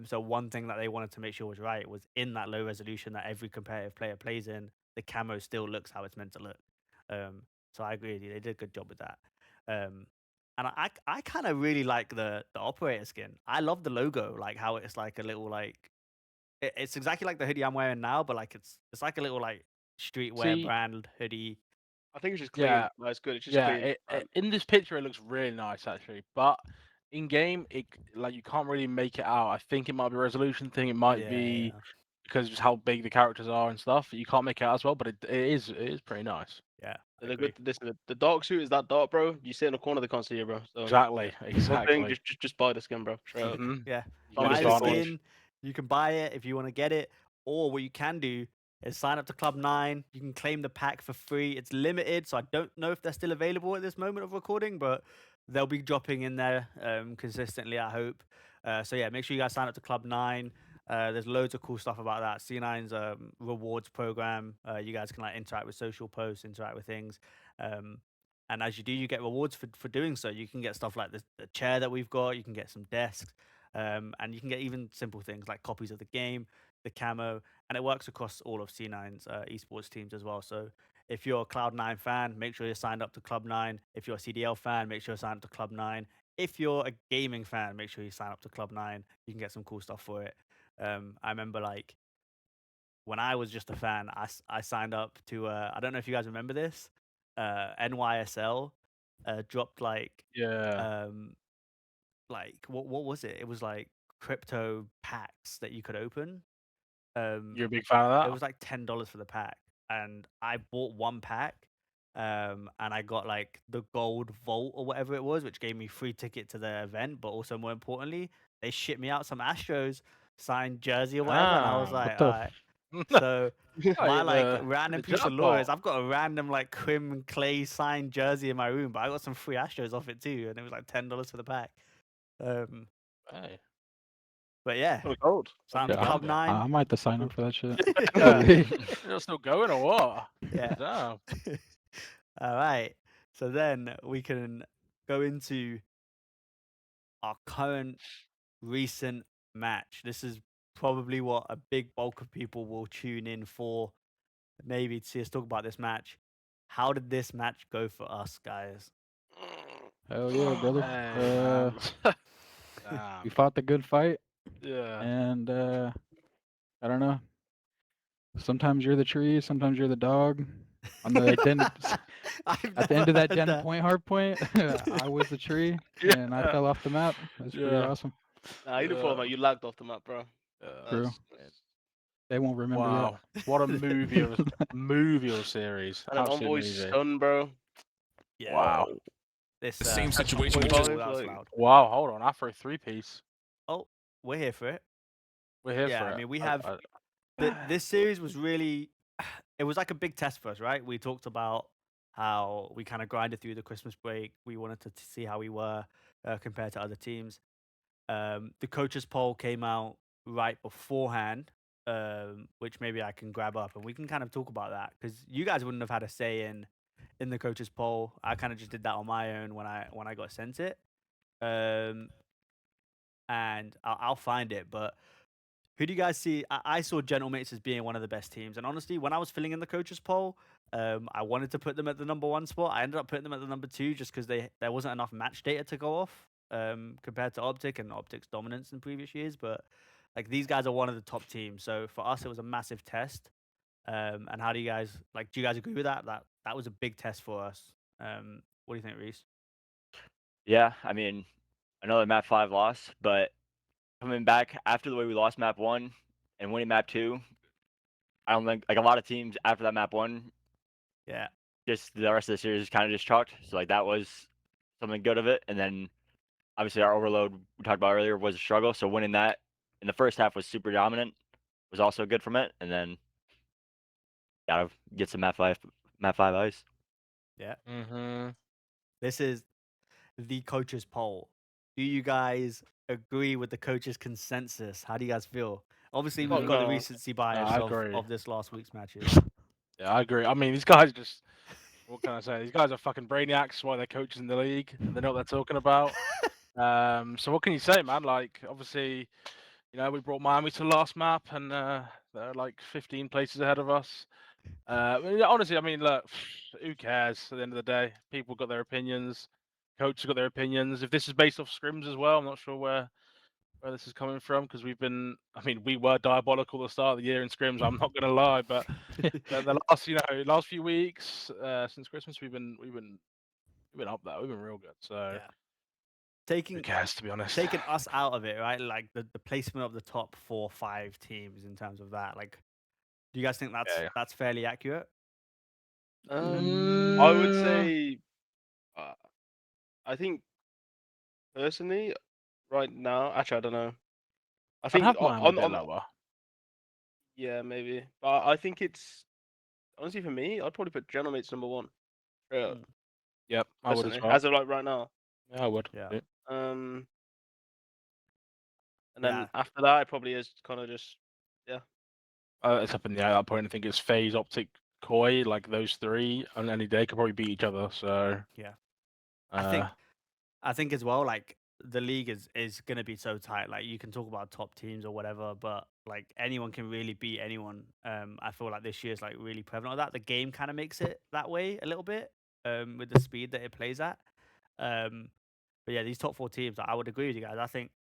So one thing that they wanted to make sure was right was in that low resolution that every competitive player plays in, the camo still looks how it's meant to look. So I agree with you. They did a good job with that. And I kind of really like the operator skin. I love the logo, like how it's like a little like it's exactly like the hoodie I'm wearing now, but like it's like a little like streetwear See- brand hoodie. I think it's just clean. Yeah. No, it's good. It's just Yeah, clean. in this picture it looks really nice actually, but in game it like you can't really make it out. I think it might be a resolution thing. It might be because of just how big the characters are and stuff. You can't make it out as well, but it is pretty nice. Yeah. The good. Listen, the dark suit is that dark, bro. You sit in the corner, they can't see you, bro. So Exactly. one thing, just buy the skin, bro. Straight up. Mhm. Yeah. You Buy can Buy the the advantage. skin. You can buy it if you want to get it, or what you can do is sign up to Club 9. You can claim the pack for free. It's limited, so I don't know if they're still available at this moment of recording, but they'll be dropping in there consistently, I hope. So yeah, make sure you guys sign up to Club 9. There's loads of cool stuff about that. C9's rewards program. You guys can like interact with social posts, interact with things. And as you do, you get rewards for doing so. You can get stuff like the chair that we've got. You can get some desks. And you can get even simple things like copies of the game, the camo, and it works across all of C9's esports teams as well. So if you're a Cloud9 fan, make sure you're signed up to Club 9. If you're a CDL fan, make sure you're signed up to Club 9. If you're a gaming fan, make sure you sign up to Club 9. You can get some cool stuff for it. I remember like when I was just a fan, I signed up to I don't know if you guys remember this. NYSL dropped Yeah. what was it? It was like crypto packs that you could open. You're a big fan of It that? was like $10 for the pack, and I bought one pack, and I got like the gold vault or whatever it was, which gave me free ticket to the event. But also more importantly, they shipped me out some Astros signed jersey or whatever, and I was Ah. like, What the all right. So Oh, my yeah, like the random piece of jackpot. lore is I've got a random like Kremp Clay signed jersey in my room, but I got some free Astros off it too, and it was like $10 for the pack. Hey, But yeah, full of gold. sign Have up you to Club found it? 9. I might have to sign up for that shit. You're still going or what? Yeah. Damn. All right. So then we can go into our current recent match. This is probably what a big bulk of people will tune in for, maybe to see us talk about this match. How did this match go for us, guys? Hell yeah, brother. Hey, man. We Damn. fought the good fight, Yeah. and I don't know. Sometimes you're the tree, sometimes you're the dog. On the at the end of that den point, hard point, I was the tree, and I fell off the map. That's pretty Yeah. awesome. Nah, you didn't fall, mate. You lagged off the map, bro. True. They won't remember Wow. What a movie of a series. And an Absolute envoy movie. stun, bro. Yeah. Wow. This The same situation point we just- goal, that was like- loud. Wow, hold on. Afro 3-piece. Oh, we're here for it. We're here Yeah, for it. I mean, we have this series was really, it was like a big test for us, right? We talked about how we kind of grinded through the Christmas break. We wanted to see how we were compared to other teams. The coaches poll came out right beforehand, which maybe I can grab up and we can kind of talk about that because you guys wouldn't have had a say in the coaches poll. I kind of just did that on my own when I got sent it, and I'll find it, but. Who do you guys see? I saw Gentlemates as being one of the best teams. And honestly, when I was filling in the coaches poll, I wanted to put them at the number 1 spot. I ended up putting them at the number 2 just because there wasn't enough match data to go off compared to Optic and Optic's dominance in previous years. But like these guys are one of the top teams. So for us, it was a massive test. And how do you guys like? Do you guys agree with that? That was a big test for us. What do you think, Reese? Yeah, I mean, another map 5 loss, but coming back after the way we lost map 1 and winning map 2, I don't think like a lot of teams after that map 1, Yeah. just the rest of the series is kind of just chalked. So like that was something good of it, and then obviously our overload we talked about earlier was a struggle. So winning that in the first half was super dominant, was also good from it, and then gotta get some map 5 ice. Yeah. Mm-hmm. This is the coaches poll. Do you guys agree with the coaches consensus? How do you guys feel? Obviously, we've got the no. recency bias I of agree. this last week's matches. Yeah, I agree. I mean, these guys just, what can I say? These guys are fucking brainiacs. Why they're coaches in the league and they know what they're talking about. So what can you say, man? Like, obviously, we brought Miami to the last map and they're like 15 places ahead of us. Honestly, I mean, look, who cares at the end of the day? People got their opinions. Coaches got their opinions. If this is based off scrims as well, I'm not sure where this is coming from because we were diabolical at the start of the year in scrims. I'm not gonna lie, but the last few weeks since Christmas, we've been up there. We've been real good. So who cares, to be honest? Taking us out of it, right? Like the placement of the top 4 or 5 teams in terms of that. Like, do you guys think that's fairly accurate? I would say, I think personally, right now, actually, I don't know. I I'd think have Miami a bit on lower. yeah, maybe, but I think it's honestly for me, I'd probably put Gentlemates number 1. Yeah, Yep, I would as personally, well. as of like right now. Yeah, I would. Yeah. And And then Yeah. after that, it probably is kind of just It's up in the air at that point. I think it's Phase, Optic, Koi, like those three, and any day could probably beat each other. So Yeah. uh, I think as well, like the league is gonna be so tight. Like you can talk about top teams or whatever, but like anyone can really beat anyone. I feel like this year's like really prevalent of that. The game kind of makes it that way a little bit, with the speed that it plays at. But yeah, these top four teams, I would agree with you guys. I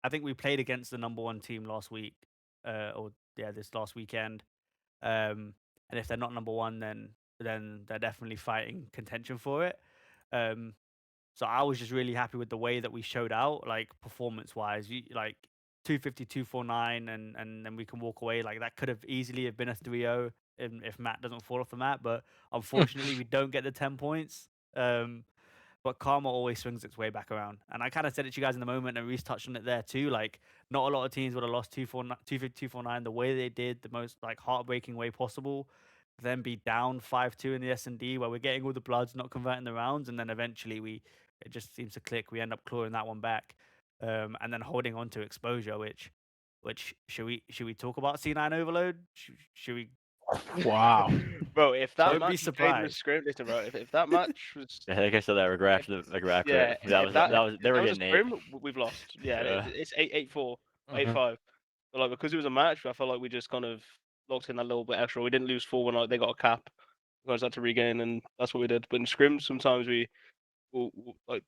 think we played against the number one team last week, or yeah, this last weekend. And if they're not number one, then they're definitely fighting contention for it. So I was just really happy with the way that we showed out, like performance wise. Like 250, 249, and then we can walk away. Like that could have easily have been a 3-0 if Matt doesn't fall off the mat. But unfortunately, we don't get the 10 points. But karma always swings its way back around. And I kind of said it to you guys in the moment, and Reese touched on it there too. Like, not a lot of teams would have lost 250, 249 the way they did, the most like heartbreaking way possible. Then be down 5-2 in the S&D where we're getting all the bloods, not converting the rounds, and then eventually it just seems to click. We end up clawing that one back, and then holding on to exposure. Which should we talk about C9 overload? Should we? wow. bro. If that Don't be match was played with surprised. Scrimp, listen, bro. If that match was I think I said that regret after the graph. yeah, That if was that they if were that was a getting 8. Scrim, we've lost. Yeah, Yeah. it's 8-4, Uh-huh. 8-5. But like because it was a match, I felt like we just kind of locked in that little bit extra. We didn't lose 4 when like they got a cap. We guys had to regain, and that's what we did. But in scrims, sometimes we'll like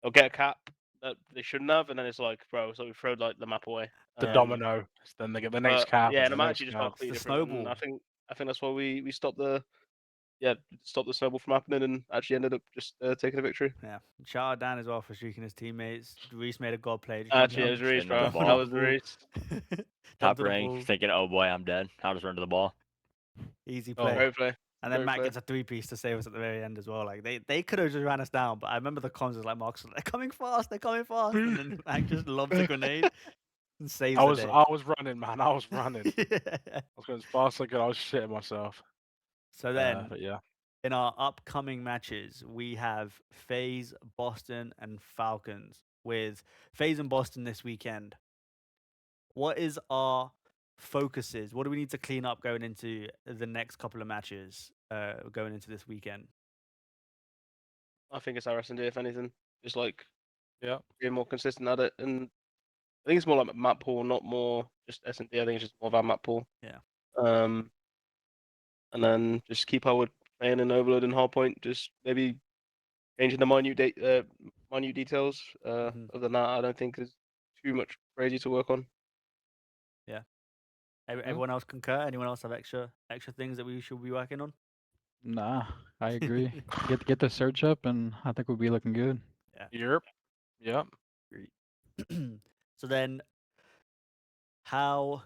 they'll get a cap that they shouldn't have, and then it's like, bro, so we throw like the map away. The domino. Then they get the next But cap. yeah, and in a the match next you just cap. got completely It's the different. And snowball. I think that's why we stopped the snowball from happening, and actually ended up just taking a victory. Yeah. Shout out Dan as well for streaking his teammates. Reese made a god play. Just Actually, it was jumped- Reese, Sitting on bro. the That ball. was Reese. Jumped Top to the rank, ball. thinking, oh boy, I'm dead. I'll just run to the ball. Easy Oh. play. Great play. And then great Matt play. gets a 3-piece to save us at the very end as well. Like they could have just ran us down, but I remember the comms was like Marcus, they're coming fast, and then Mac just lobs a grenade and saves I the was day. I was running, man. I was running. Yeah. I was going as fast as I could. I was shitting myself. So then, But yeah. in our upcoming matches, we have FaZe, Boston, and Falcons. With FaZe and Boston this weekend, what is our focuses? What do we need to clean up going into the next couple of matches, going into this weekend? I think it's our S&D, if anything. Just like Yeah. being more consistent at it, and I think it's more like map pool, not more just S&D. I think it's just more of our map pool. Yeah. And then just keep how we're playing in Overload and Hardpoint. Just maybe changing the minute details. Mhm. Other than that, I don't think there's too much crazy to work on. Everyone else concur? Anyone else have extra things that we should be working on? Nah, I agree. Get the search up, and I think we'll be looking good. Yep. Yep. So then, how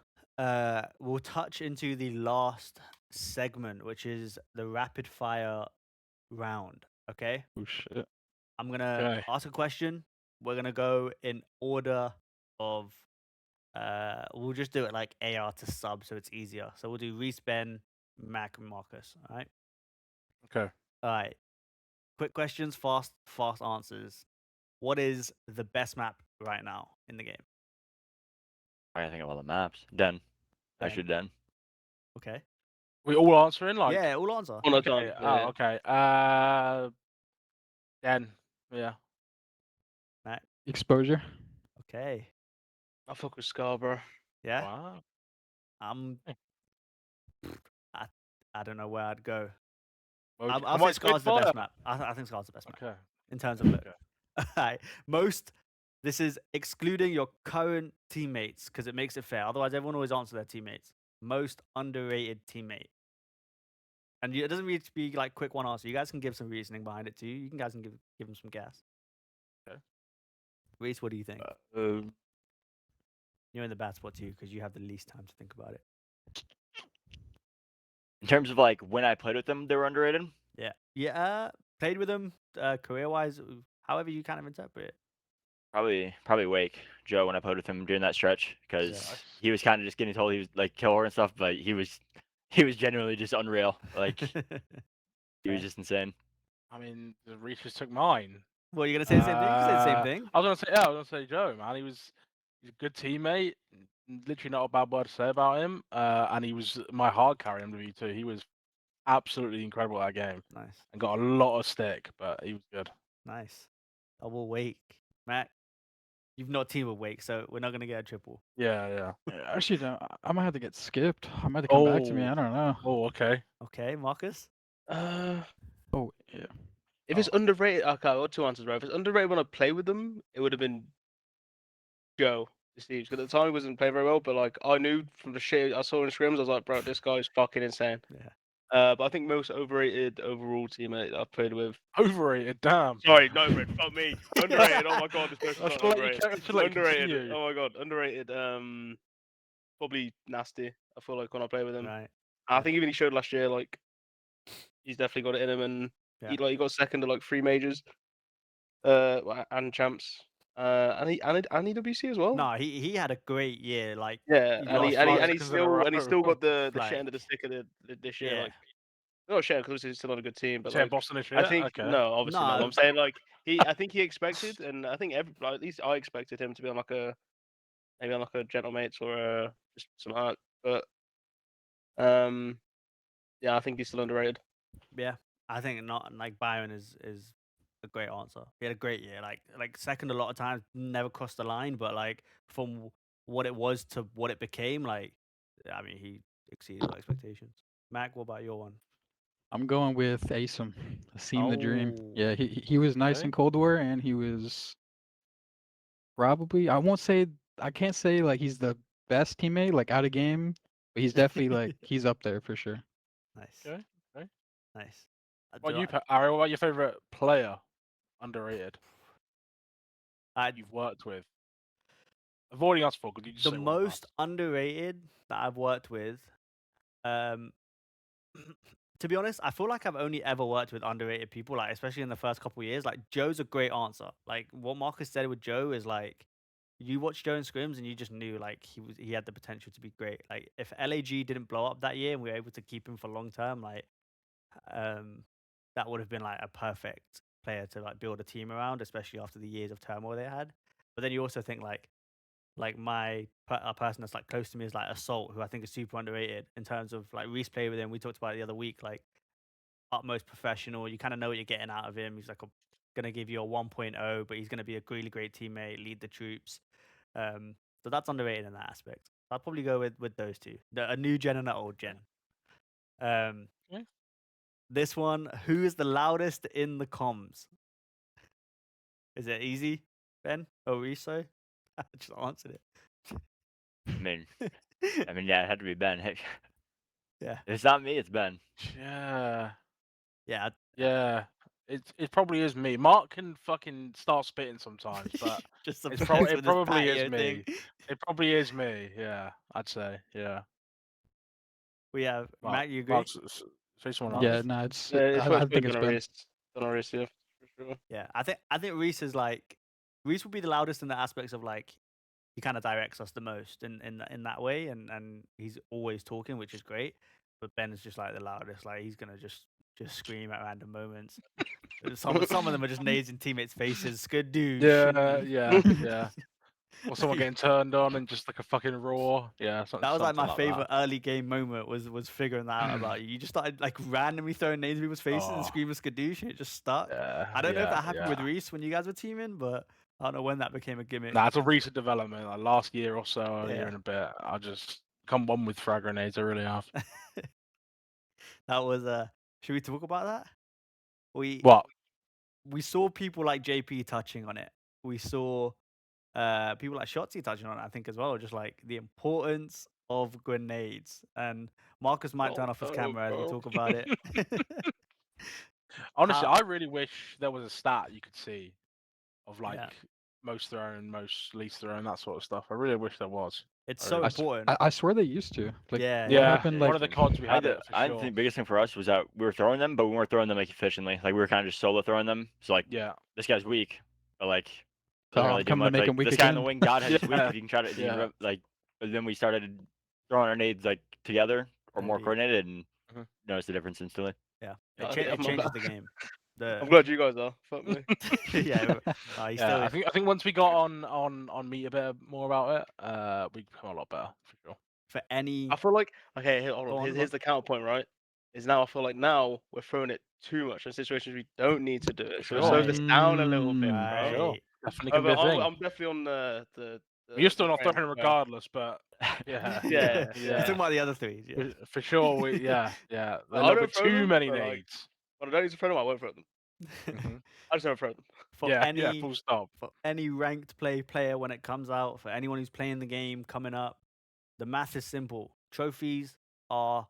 we'll touch into the last segment, which is the rapid fire round. Okay, Oh shit. I'm gonna Okay. ask a question. We're gonna go in order of. We'll just do it like AR to sub, so it's easier. So we'll do Reese, Ben, Mac, and Marcus. All right. Okay. All right. Quick questions, fast answers. What is the best map right now in the game? I gotta think of all the maps. Den. I Den. should Den. Okay. We all answering like. Yeah, all answer. One at a Okay. time. Oh, Yeah. okay. Den. Yeah. Exposure. Okay. I fuck with Scarborough. Yeah. Wow. Hey. I don't know where I'd go. Well, I'll say Scar's the best map. I think Scar's the best map Okay. in terms of look. Okay. Alright. This is excluding your current teammates because it makes it fair. Otherwise, everyone always answers their teammates. Most underrated teammate. And it doesn't need to be like quick one answer. You guys can give some reasoning behind it too. You guys can give them some gas. Okay. Reese, what do you think? Um, You're in the bad spot too because you have the least time to think about it. in terms of like when I played with them, they were underrated. Yeah. Yeah. Played with them career wise, however you kind of interpret it. Probably Wake Joe when I played with him during that stretch because Yeah. he was kind of just getting told he was like killer and stuff, but he was genuinely just unreal. Like he was Okay. just insane. I mean, the Reese just took mine. Well, you're gonna say the same thing. You can say the same thing. I was gonna say Joe, man. He was He's a good teammate. Literally not a bad word to say about him. And he was my hard carry MW2. He was absolutely incredible that game Nice. and got a lot of stick, but he was good. Nice. Double Wake. Matt, you've not teamed with Wake, so we're not going to get a triple. Yeah. Actually, no, I might have to get skipped. I might have to come back to me. I don't know. Oh, okay. Okay, Marcus? Uh, Oh, yeah. if it's underrated, okay, I got two answers, right? If it's underrated when I play with them, it would have been Joe, the Steves. Because at the time he wasn't playing very well, but like I knew from the shit I saw in scrims, I was like, bro, this guy's fucking insane. Yeah. But I think most overrated overall teammate that I've played with. Overrated, damn. Sorry, no, overrated. Fuck me. Underrated. Oh my god, this person's I not should let you overrated. I should let you Underrated. continue. Oh my god, underrated. Probably Nasty. I feel like when I play with him, Right. I think even he showed last year, like he's definitely got it in him, and he got second to like 3 majors, and champs, and EWC as well. No, he had a great year. Like, Yeah, he and lost he five and he's seconds in a still row. got the Like, shit end of the stick of this year. yeah. Like, not share because he's still on a good team, but Say like Boston this I year? think Okay. no, obviously not. No. I'm saying like I think he expected, and I think at least I expected him to be on like maybe on like a Gentlemates or just some art, but yeah, I think he's still underrated. Yeah, I think not. Like Byron is a great answer. He had a great year. Like second a lot of times, never crossed the line, but like from what it was to what it became, like I mean, he exceeded all expectations. Mac, what about your one? I'm going with Asim. Asim the Dream. Oh. Yeah, he was nice Okay. in Cold War, and he was probably, I can't say like he's the best teammate like out of game, but he's definitely like he's up there for sure. Nice, Okay. nice. What you, Ari? What about your favorite player? Underrated. I You've worked with. Avoiding us for because you just the say one of us. most underrated that I've worked with, to be honest, I feel like I've only ever worked with underrated people, like especially in the first couple of years. Like Joe's a great answer. Like what Marcus said with Joe is like you watch Joe in scrims and you just knew like he had the potential to be great. Like if LAG didn't blow up that year and we were able to keep him for long term, like that would have been like a perfect player to like build a team around, especially after the years of turmoil they had. But then you also think like a person that's like close to me is like Assault, who I think is super underrated in terms of like Reese played with him. We talked about it the other week, like utmost professional. You kind of know what you're getting out of him. He's like gonna give you a 1.0, but he's gonna be a really great teammate, lead the troops. So that's underrated in that aspect. I'd probably go with those two, a new gen and an old gen. This one, who is the loudest in the comms? Is it easy, Ben? Oh, Riso? I just answered it. I mean, yeah, it had to be Ben. Hey, Yeah. if it's not me, it's Ben. Yeah. Yeah. Yeah. It probably is me. Mark can fucking start spitting sometimes, but Just it surprised with this probably is patio me. thing. It probably is me. Yeah, I'd say. Yeah. We have Matt. You agree? Mark, say someone Yeah, else. no, it's It's I think it's Ben. yeah, for sure. Yeah, I think Reese is like Reese would be the loudest in the aspects of like he kind of directs us the most in that way, and he's always talking, which is great. But Ben is just like the loudest. Like he's gonna just scream at random moments. Some of them are just nades in teammates' faces. Good dude. Yeah. Or someone getting turned on and just like a fucking roar. Yeah, That was like my something favorite that. early game moment was figuring that out about you. You just started like randomly throwing names in people's faces and Oh. screaming skadoosh, and it just stuck. Yeah, I don't know if that yeah, happened with Reese when you guys were teaming, but I don't know when that became a gimmick. Nah, it's a recent development. Like last year or so, a year Yeah. and a bit. I just come one with frag grenades. I really have. That was should we talk about that? What? We saw people like JP touching on it. We saw people like Shotzi touching on it, I think, as well. Just like the importance of grenades. And Marcus might turn off his camera as we talk about it. Honestly, I really wish there was a stat you could see of like Yeah. most thrown, most least thrown, that sort of stuff. I really wish there was. It's I so really- important. I swear they used to. Like, Yeah, what Yeah, happened? one Like, of the cards we I had think, it for I sure. think the biggest thing for us was that we were throwing them, but we weren't throwing them like efficiently. Like we were kind of just solo throwing them. So like, Yeah. this guy's weak, but like Oh, doesn't I'm really do coming to much. make Like him weak this guy in the again. wing, God has weak Yeah, because you can try to yeah. like. But then we started throwing our nades like together or more Indeed. coordinated, and Mhm. noticed the difference instantly. Yeah. Oh, It yeah, my changes bad. the game. I'm glad you guys are. Fuck me. yeah, he's still. I think once we got on meet a bit more about it, we become a lot better for sure. For any. I feel like hold Go on. on, go Here's the counterpoint, right? Is now I feel like now we're throwing it too much in situations we don't need to do it. So Sure. slow this down a little bit, Mm, bro. Sure, Right. definitely can be a I'm, thing. I'm definitely on the You're still not trend throwing where- regardless, but yeah, Yeah, We're yeah. talking about the other threes. Yeah. For sure, yeah. A I little don't bit throw too them, many but, like, nades. But I don't need to throw them. I won't throw them. Mhm. I just don't throw them. For Yeah, any full stop. for any ranked player when it comes out, for anyone who's playing the game coming up, the math is simple. Trophies are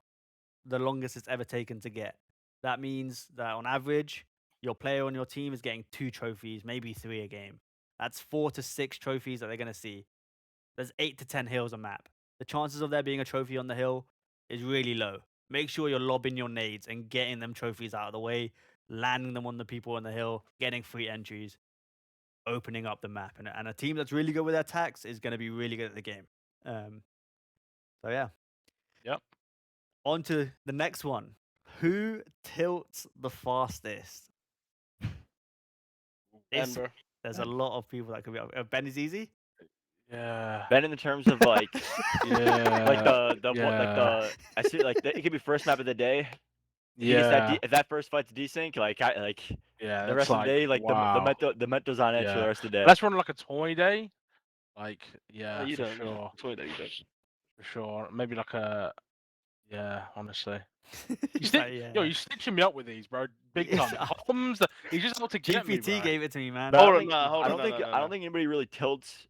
the longest it's ever taken to get. That means that on average, your player on your team is getting 2 trophies, maybe 3 a game. That's 4 to 6 trophies that they're going to see. There's 8 to 10 hills a map. The chances of there being a trophy on the hill is really low. Make sure you're lobbing your nades and getting them trophies out of the way, landing them on the people on the hill, getting free entries, opening up the map. And a team that's really good with their attacks is going to be really good at the game. So, yeah. Yep. On to the next one. Who tilts the fastest? This- Denver. There's a lot of people that could be up. Ben is easy. Yeah. Ben, in the terms of like, Yeah. like the yeah. I see like it could be first map of the day. He gets Yeah. if that first fight's desync, like Yeah. the It's rest of the day, like wow. the mental's on edge for the Yeah. rest of the day. Let's run like a toy day. Like, yeah, You for don't. sure. That's what you don't. For sure. Maybe like a, yeah, honestly. He's You like, yeah. Yo, you're stitching me up with these, bro. Big Yes, time. Bombs. He's just out to get me, GPT bro. gave it to me, man. But I Hold don't on, think nah, hold I on, don't no, think no, no, I no. don't think anybody really tilts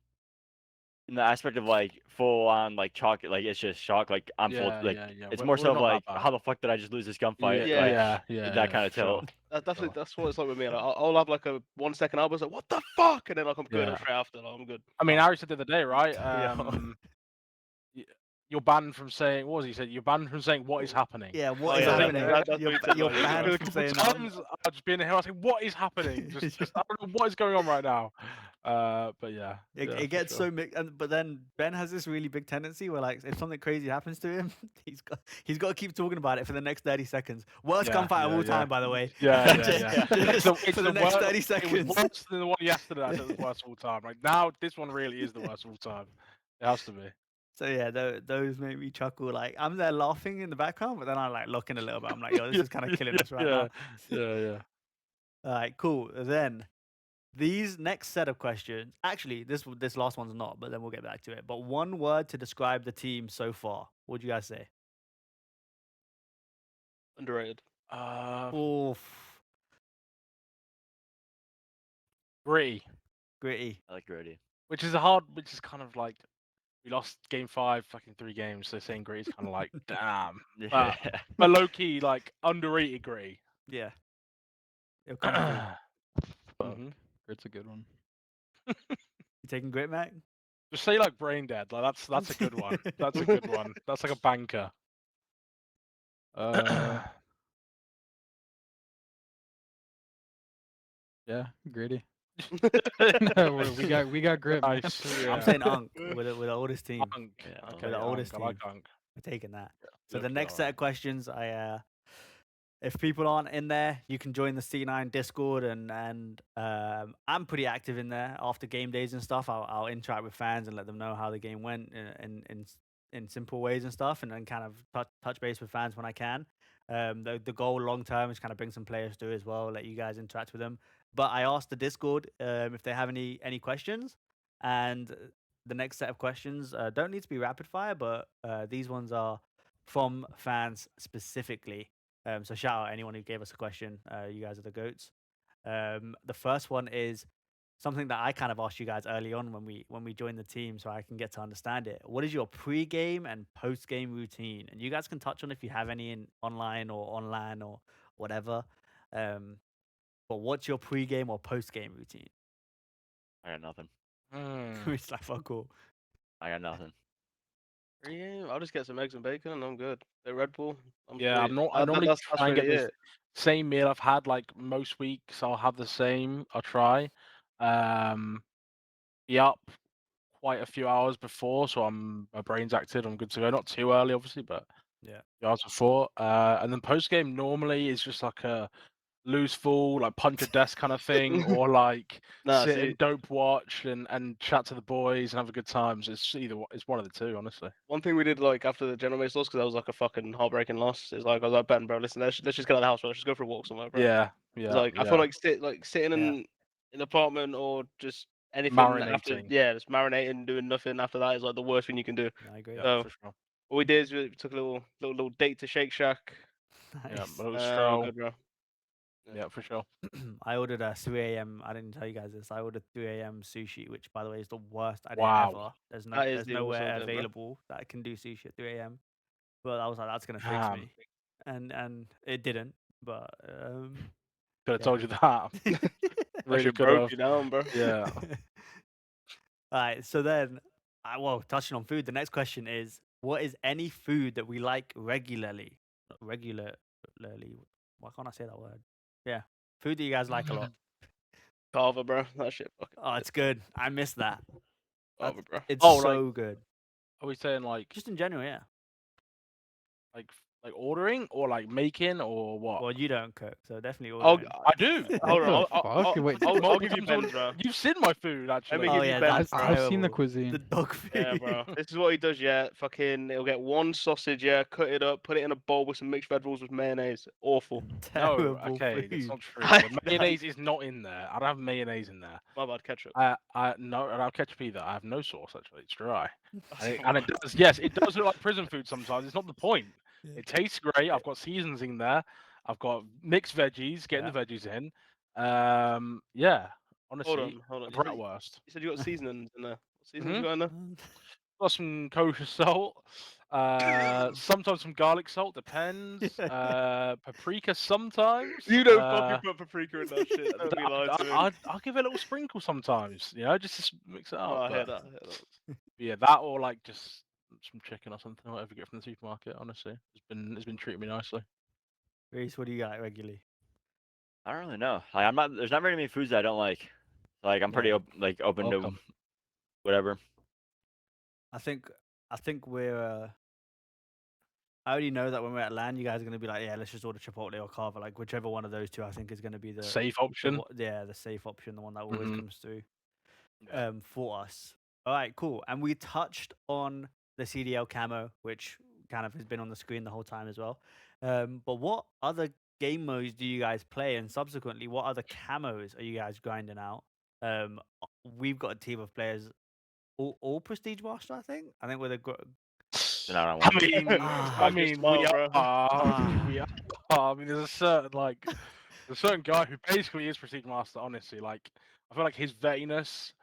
in the aspect of like full on like chalk. Like it's just shock. Like I'm full. Yeah, Like yeah. it's We're more so not like that bad. how the fuck did I just lose this gunfight? Yeah. Like that kind of for sure. tilt. That's what it's like with me. Like, I'll have like a 1 second album. Like, what the fuck? And then like I'm good. Yeah. And straight after, like, I'm good. I mean, Ari said the other day, right? Yeah. You're banned from saying, what was he said? You're banned from saying what is happening. Yeah, Oh, what is yeah, happening? that's what You're, he said, you're like, banned Because from a saying couple that. times I'll just be in the hill. I say, what is happening? Just I don't know what is going on right now. But yeah, It, yeah, it for gets sure. so mixed, but then Ben has this really big tendency where, like, if something crazy happens to him, he's got to keep talking about it for the next 30 seconds. Worst Yeah, gunfight of all yeah. time, by the way. Yeah, Just- yeah. just It's for the next 30 It seconds. was worse than the one yesterday. I said it was worst of all time. Like now, this one really is the worst of all time. It has to be. So yeah, those make me chuckle. Like I'm there laughing in the background, but then I like looking a little bit. I'm like, yo, this is kind of killing us right now. Yeah. All right, cool. Then these next set of questions, actually, this last one's not, but then we'll get back to it. But one word to describe the team so far. What do you guys say? Underrated. Oof, Gritty, gritty. I like Grody. which is kind of like we lost game 5, fucking 3 games. So saying gritty is kind of like damn. Yeah. But low key, like underrated gritty. Yeah. It'll come through. Fuck. Mhm. It's a good one. You taking grit, Mac? Just say like brain dead. Like that's a good one. That's a good one. That's like a banker. Yeah, gritty. No, we got grip. man. Nice. I'm Yeah. saying Unk with the oldest team. Unk. Yeah, Okay, the oldest Unk. I like team. Unk. We're taking that. So Look, the you're next set alright. of questions, if people aren't in there, you can join the C9 Discord, and I'm pretty active in there after game days and stuff. I'll interact with fans and let them know how the game went in simple ways and stuff, and then kind of touch base with fans when I can. The goal long term is kind of bring some players through as well, let you guys interact with them. But I asked the Discord if they have any questions, and the next set of questions don't need to be rapid fire, but these ones are from fans specifically. So shout out anyone who gave us a question. You guys are the goats. The first one is something that I kind of asked you guys early on when we joined the team, so I can get to understand it. What is your pre-game and post-game routine? And you guys can touch on if you have any in online or whatever. But what's your pre-game or post-game routine? I got nothing. It's like fuck all. I got nothing. Yeah, I'll just get some eggs and bacon and I'm good. The Red Bull. Yeah, sweet. I normally That's try and really get this it. same meal I've had like most weeks. I'll have the same. I'll try. Be up quite a few hours before, so my brain's active. I'm good to go. Not too early, obviously, but Yeah. few hours before. And then post game normally is just like a lose full, like punch a desk kind of thing, or like Nah, sit see, and dope watch and chat to the boys and have a good times. It's it's one of the two, honestly. one thing we did like after the general mates loss, because that was like a fucking heartbreaking loss. Is like I was like, Ben, bro, listen, let's just get out of the house, bro. Let's just go for a walk somewhere, bro. Yeah, It's yeah, like I yeah. feel like sitting Yeah. in an apartment or just anything after, Marinating. yeah, just marinating, doing nothing after that is like the worst thing you can do. I agree. Yeah, So for sure. what we did is we took a little date to Shake Shack. Yeah, Nice. a little We're stroll. good, bro. Yeah, for sure. I ordered a 3 a.m. I didn't tell you guys this. I ordered 3 a.m. sushi, which by the way is the worst idea Wow. ever. There's That is there's the worst nowhere idea, bro. available that can do sushi at 3 a.m. But I was like, that's gonna fix Damn. me, and it didn't. But Could have yeah. told you that. That Really shit could broke have. you down, bro. Yeah. All right. So then, well, touching on food, the next question is: what is any food that we like regularly? Not regularly. Why can't I say that word? Yeah, food that you guys like a lot. Carver, bro. That shit fucking Oh, it's good. I miss that. Carver, bro. It's Oh, so good. Are we saying like Just in general, yeah. like ordering or like making or what? Well, you don't cook, so definitely I'll, ordering. I do. hold What on. the fuck? Wait, I'll give you Ben's, bro. You've seen my food actually. me Oh give you yeah, Ben's, that's bro. I've seen the terrible. cuisine. The dog food. Yeah, bro. This is what he does, yeah. Fucking, he'll get one sausage, yeah, cut it up, put it in a bowl with some mixed vegetables with mayonnaise. Awful. No, Terrible okay, that's food. not true. The mayonnaise is not in there. I don't have mayonnaise in there. My bad, ketchup. I no, I don't have ketchup either. I have no sauce actually. It's dry. That's And it does, yes, it does look like prison food sometimes. It's not the point. Yeah. It tastes great. I've got seasons in there. I've got mixed veggies, getting the veggies in. Yeah, honestly, Hold on. a bratwurst. You said you got seasonings in there. What seasonings Mhm. you got in there? Got some kosher salt. Sometimes some garlic salt, depends. Paprika sometimes. You don't fucking put paprika in that shit. Don't be lying to me. I'll give it a little sprinkle sometimes, you know, just to mix it up. Oh, I hear but- that. Yeah, that or like just some chicken or something, whatever you get from the supermarket. Honestly, it's been treating me nicely. Reese, what do you got regularly? I don't really know. Like, I'm not. There's not very many foods that I don't like. Like I'm pretty Yeah. open to Welcome. whatever. I think we're. I already know that when we're at LAN, you guys are gonna be like, yeah, let's just order Chipotle or Carver, like whichever one of those two. I think is gonna be the Safe option. the safe option, the one that always Mhm. comes through. Yeah. For us. All right, cool. And we touched on the CDL camo, which kind of has been on the screen the whole time as well. But what other game modes do you guys play? And subsequently, what other camos are you guys grinding out? We've got a team of players, all Prestige Master, I think. I think we're the Then I don't I want. mean, Ah. I mean, Smile, we bro. are. We are. I mean, there's a certain guy who basically is Prestige Master. Honestly, like I feel like his vettiness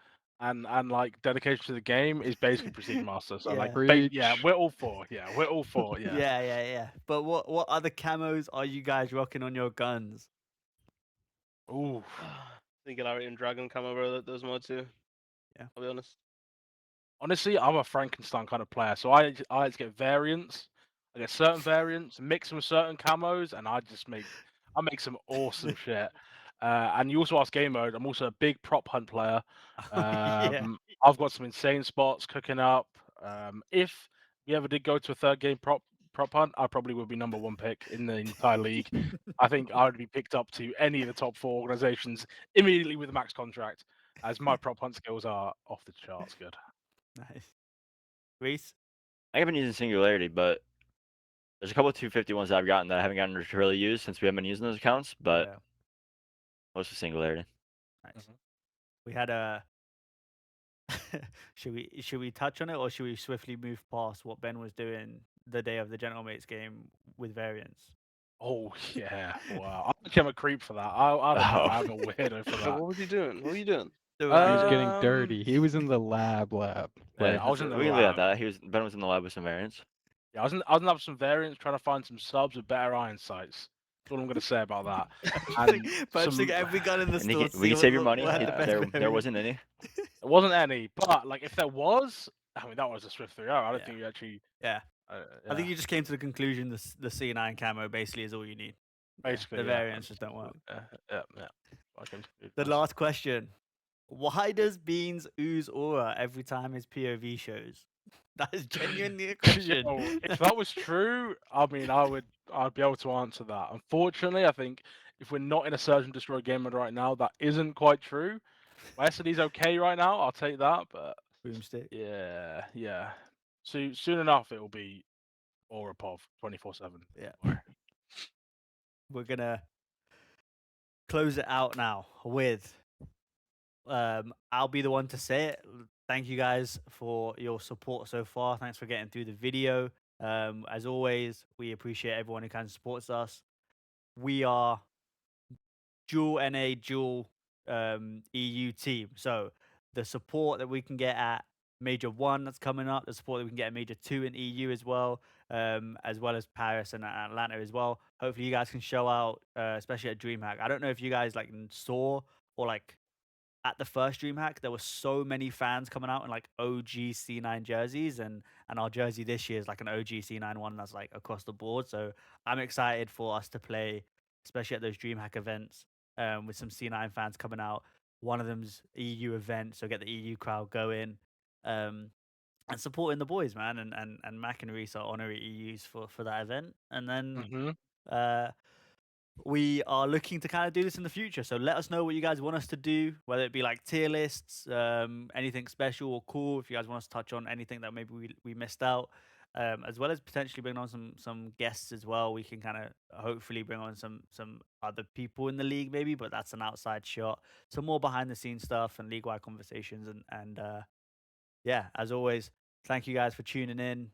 and like dedication to the game is basically Prestige Master. So like, yeah, Preach. we're all for. Yeah, we're all for. Yeah. yeah. But what other camos are you guys rocking on your guns? Ooh. Singularity and Dragon camo, bro. Those mods too. Yeah. I'll be honest. Honestly, I'm a Frankenstein kind of player, so I just get variants. I get certain variants, mix them with certain camos, and I make some awesome shit. And you also asked game mode. I'm also a big prop hunt player. Yeah. I've got some insane spots cooking up. If we ever did go to a third game prop hunt, I probably would be number one pick in the entire league. I think I would be picked up to any of the top 4 organizations immediately with a max contract, as my prop hunt skills are off the charts good. Nice. Reese? I haven't been using Singularity, but there's a couple of 251s that I've gotten that I haven't gotten to really use since we haven't been using those accounts. But Yeah. mostly Singularity. Nice. We had a. should we touch on it, or should we swiftly move past what Ben was doing the day of the General Mates game with variants? Oh yeah! Wow, I became a creep for that. I don't know. I'm a weirdo for So that. what was he doing? What were you doing? He was getting Um, dirty. He was in the lab. Yeah, Like, I was in the we can leave it at lab. that. Ben was in the lab with some variants. Yeah, I was in the lab with some variants, trying to find some subs with better iron sights. That's all I'm gonna say about that. And Purchasing some- every gun in the And store. we can save your money. what had the best There variant. wasn't any. There wasn't any, but like if there was, I mean that was a Swift 3-0. I don't Yeah. think you actually. Yeah. I think yeah, you just came to the conclusion the C9 camo basically is all you need. basically the yeah. variants just don't work. Yeah. I came to The conclusion. last question. Why does Beans ooze aura every time his POV shows? That is genuinely a question. If that was true, I mean, I'd be able to answer that. Unfortunately, I think if we're not in a Surge and Destroy game mode right now, that isn't quite true. My SND's okay right now. I'll take that, but Boomstick. yeah. Soon enough, it will be Aurapov 24/7. Yeah. We're gonna close it out now with I'll be the one to say it. Thank you guys for your support so far. Thanks for getting through the video. As always, we appreciate everyone who kind of supports us. We are dual NA, dual EU team. So the support that we can get at Major 1 that's coming up, the support that we can get at Major 2 in EU as well as Paris and Atlanta as well. Hopefully you guys can show out, especially at DreamHack. I don't know if you guys like saw or like at the first DreamHack, there were so many fans coming out in like OG C9 jerseys, and our jersey this year is like an OG C9 one that's like across the board. So I'm excited for us to play, especially at those DreamHack events, with some C9 fans coming out. One of them's EU event, so get the EU crowd going, and supporting the boys, man. And Mack and Reese are honorary EUs for that event, and then we are looking to kind of do this in the future. So let us know what you guys want us to do, whether it be like tier lists, anything special or cool. If you guys want us to touch on anything that maybe we missed out, as well as potentially bring on some guests as well. We can kind of hopefully bring on some other people in the league maybe, but that's an outside shot. Some more behind the scenes stuff and league wide conversations. And yeah, as always, thank you guys for tuning in.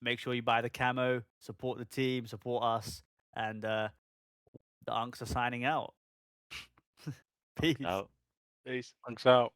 Make sure you buy the camo, support the team, support us, and the Unks are signing out. Peace. Out. Peace. Thanks out.